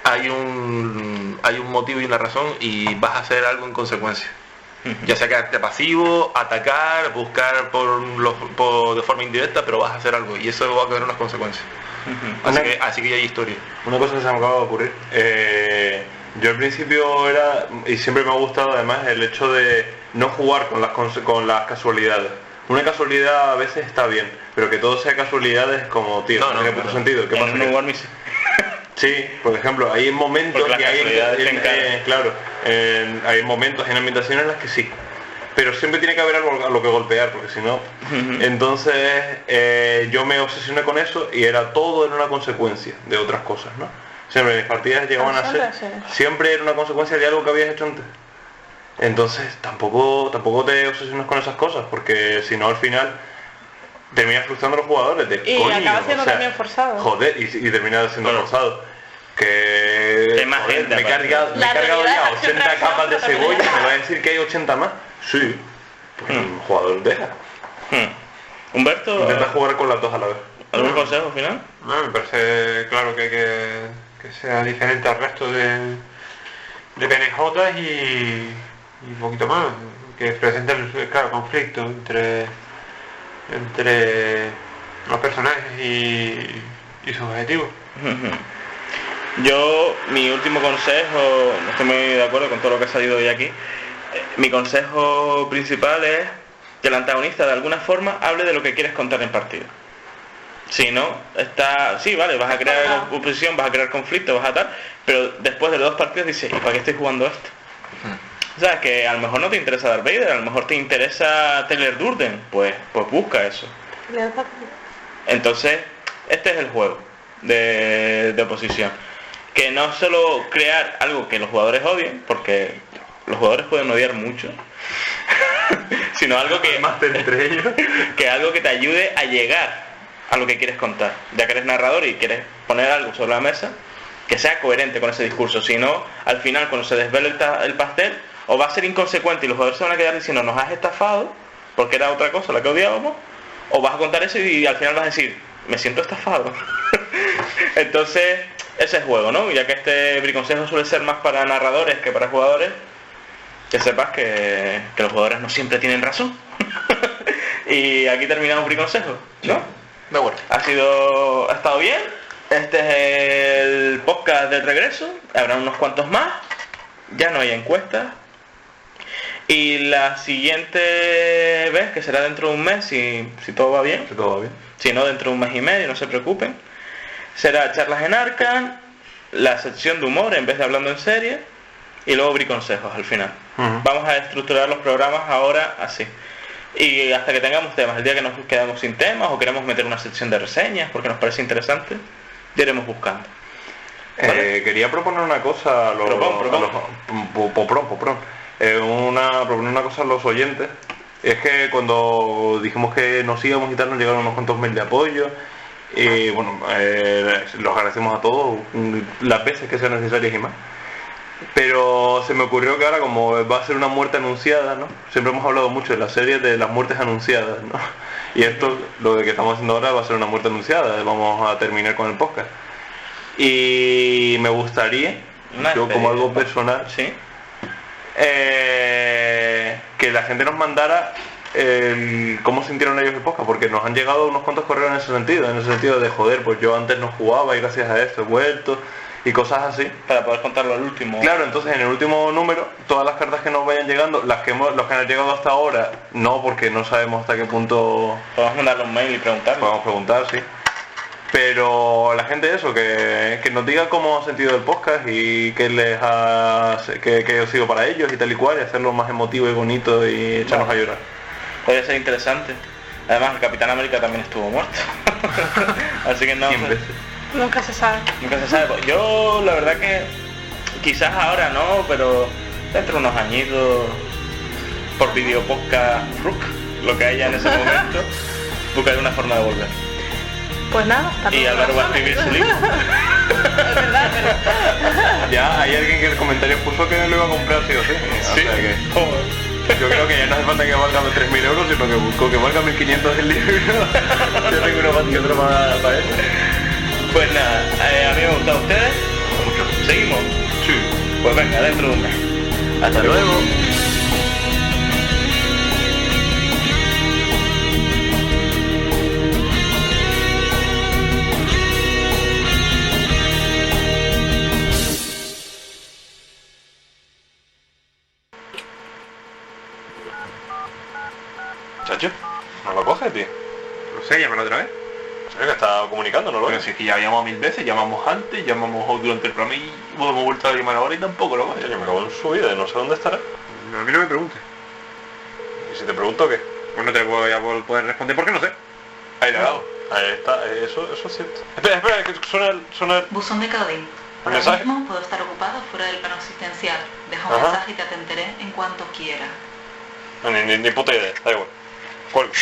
hay un motivo y una razón, y vas a hacer algo en consecuencia. Ya sea quedarte pasivo, atacar, buscar de forma indirecta, pero vas a hacer algo, y eso va a tener unas consecuencias. Así que ya hay historia. Una cosa que se me acaba de ocurrir. Yo al principio y siempre me ha gustado además el hecho de no jugar con las casualidades. Una casualidad a veces está bien, pero que todo sea casualidades es como, tío, no tiene puto sentido. ¿Qué pasa? Sí, por ejemplo, hay momentos que hay momentos en ambientaciones en las que sí, pero siempre tiene que haber algo a lo que golpear, porque si no, entonces yo me obsesioné con eso y todo era una consecuencia de otras cosas, ¿no? Siempre mis partidas llegaban a ser, siempre era una consecuencia de algo que habías hecho antes. Entonces tampoco te obsesionas con esas cosas, porque si no al final terminas frustrando a los jugadores y acaba siendo también forzado. Joder, y termina siendo forzado. Que joder, me he cargado ya 80 capas de cebolla, me va a decir que hay 80 más. Sí, pues un jugador deja. Humberto, intenta jugar con las dos a la vez. ¿Algún consejo final? No, me parece claro que sea diferente al resto de PNJs y un poquito más, que presente el conflicto entre los personajes y sus objetivos. Yo, mi último consejo, no estoy muy de acuerdo con todo lo que ha salido hoy aquí. Mi consejo principal es que el antagonista de alguna forma hable de lo que quieres contar en partida. Si no, sí, vale, vas a crear oposición, vas a crear conflicto, vas a tal, pero después de 2 partidas dices, ¿y para qué estoy jugando esto? O sea, que a lo mejor no te interesa Darth Vader, a lo mejor te interesa Tyler Durden, pues busca eso. Entonces, este es el juego de oposición. Que no solo crear algo que los jugadores odien, porque los jugadores pueden odiar mucho, sino algo que más entre ellos, que algo que te ayude a llegar a lo que quieres contar. Ya que eres narrador y quieres poner algo sobre la mesa, que sea coherente con ese discurso. Si no, al final cuando se desvele el pastel, o va a ser inconsecuente y los jugadores se van a quedar diciendo nos has estafado, porque era otra cosa la que odiábamos, o vas a contar eso y al final vas a decir me siento estafado. Entonces ese es juego, ¿no? Ya que este briconsejo suele ser más para narradores que para jugadores, que sepas que los jugadores no siempre tienen razón. Y aquí terminamos briconsejo, ¿no? De acuerdo. Ha estado bien. Este es el podcast del regreso. Habrá unos cuantos más. Ya no hay encuestas. Y la siguiente vez, que será dentro de un mes, si todo va bien. Si todo va bien. Si no, dentro de un mes y medio, no se preocupen. Será charlas en Arcan, la sección de humor en vez de hablando en serie, y luego briconsejos al final. Vamos a estructurar los programas ahora así. Y hasta que tengamos temas, el día que nos quedamos sin temas o queremos meter una sección de reseñas porque nos parece interesante, ya iremos buscando. ¿Vale? Quería proponer una cosa proponer una cosa a los oyentes. Es que cuando dijimos que nos íbamos y tal, nos llegaron unos cuantos mails de apoyo. Y bueno, los agradecemos a todos las veces que sean necesarias y más. Pero se me ocurrió que ahora, como va a ser una muerte anunciada, ¿no? Siempre hemos hablado mucho de la serie de las muertes anunciadas, ¿no? Y esto, lo que estamos haciendo ahora, va a ser una muerte anunciada. Vamos a terminar con el podcast. Y me gustaría, yo como algo personal, ¿sí? que la gente nos mandara cómo sintieron ellos el podcast, porque nos han llegado unos cuantos correos en ese sentido de joder, pues yo antes no jugaba y gracias a esto he vuelto y cosas así. Para poder contarlo al último. Claro, entonces en el último número, todas las cartas que nos vayan llegando, los que han llegado hasta ahora, no, porque no sabemos hasta qué punto Podemos mandarle un mail y preguntarle. podemos preguntar, sí. Pero la gente eso, que nos diga cómo ha sentido el podcast y qué les ha sido para ellos y tal y cual, y hacerlo más emotivo y bonito y echarnos a llorar. Podría ser interesante. Además, el Capitán América también estuvo muerto. Así que no. 100 veces. Nunca se sabe. Nunca se sabe. Yo, la verdad que quizás ahora no, pero dentro de unos añitos, por video podcast Rook, lo que haya en ese momento, buscaré una forma de volver. Pues nada, hasta Y luego. Álvaro va a escribir su libro. Es verdad, pero... Ya hay alguien que en el comentario puso que lo iba a comprar sí o sí. Sí. O sea que Joder. yo creo que ya no hace falta que valga los 3.000 euros, sino que busco que valga 1.500 el libro. Yo tengo uno más que otro para eso. Pues nada, a mí me ha gustado. ¿Ustedes? Mucho. ¿Seguimos? Sí. Pues venga, dentro de un mes. Hasta luego. Chacho, no lo coges, tío. No sé, llámalo otra vez. ¿Sabes que está comunicando, no lo Pero ves? si es que ya llamamos 1000 veces, llamamos antes, llamamos durante el programa y hemos vuelto a llamar ahora y tampoco lo Yo me cago en su vida, no sé dónde estará. No, a mí no me preguntes. Y si te pregunto, ¿qué? Pues no te voy a poder responder porque no sé. Ahí le he dado. Ahí está, eso es cierto. Espera, que suena el... Buzón de Coding. Ahora ¿Mensaje? mismo puedo estar ocupado fuera del plano asistencial. Deja un Ajá. mensaje y te atenderé en cuanto quiera. Ni puta idea, da igual. Cuelgo.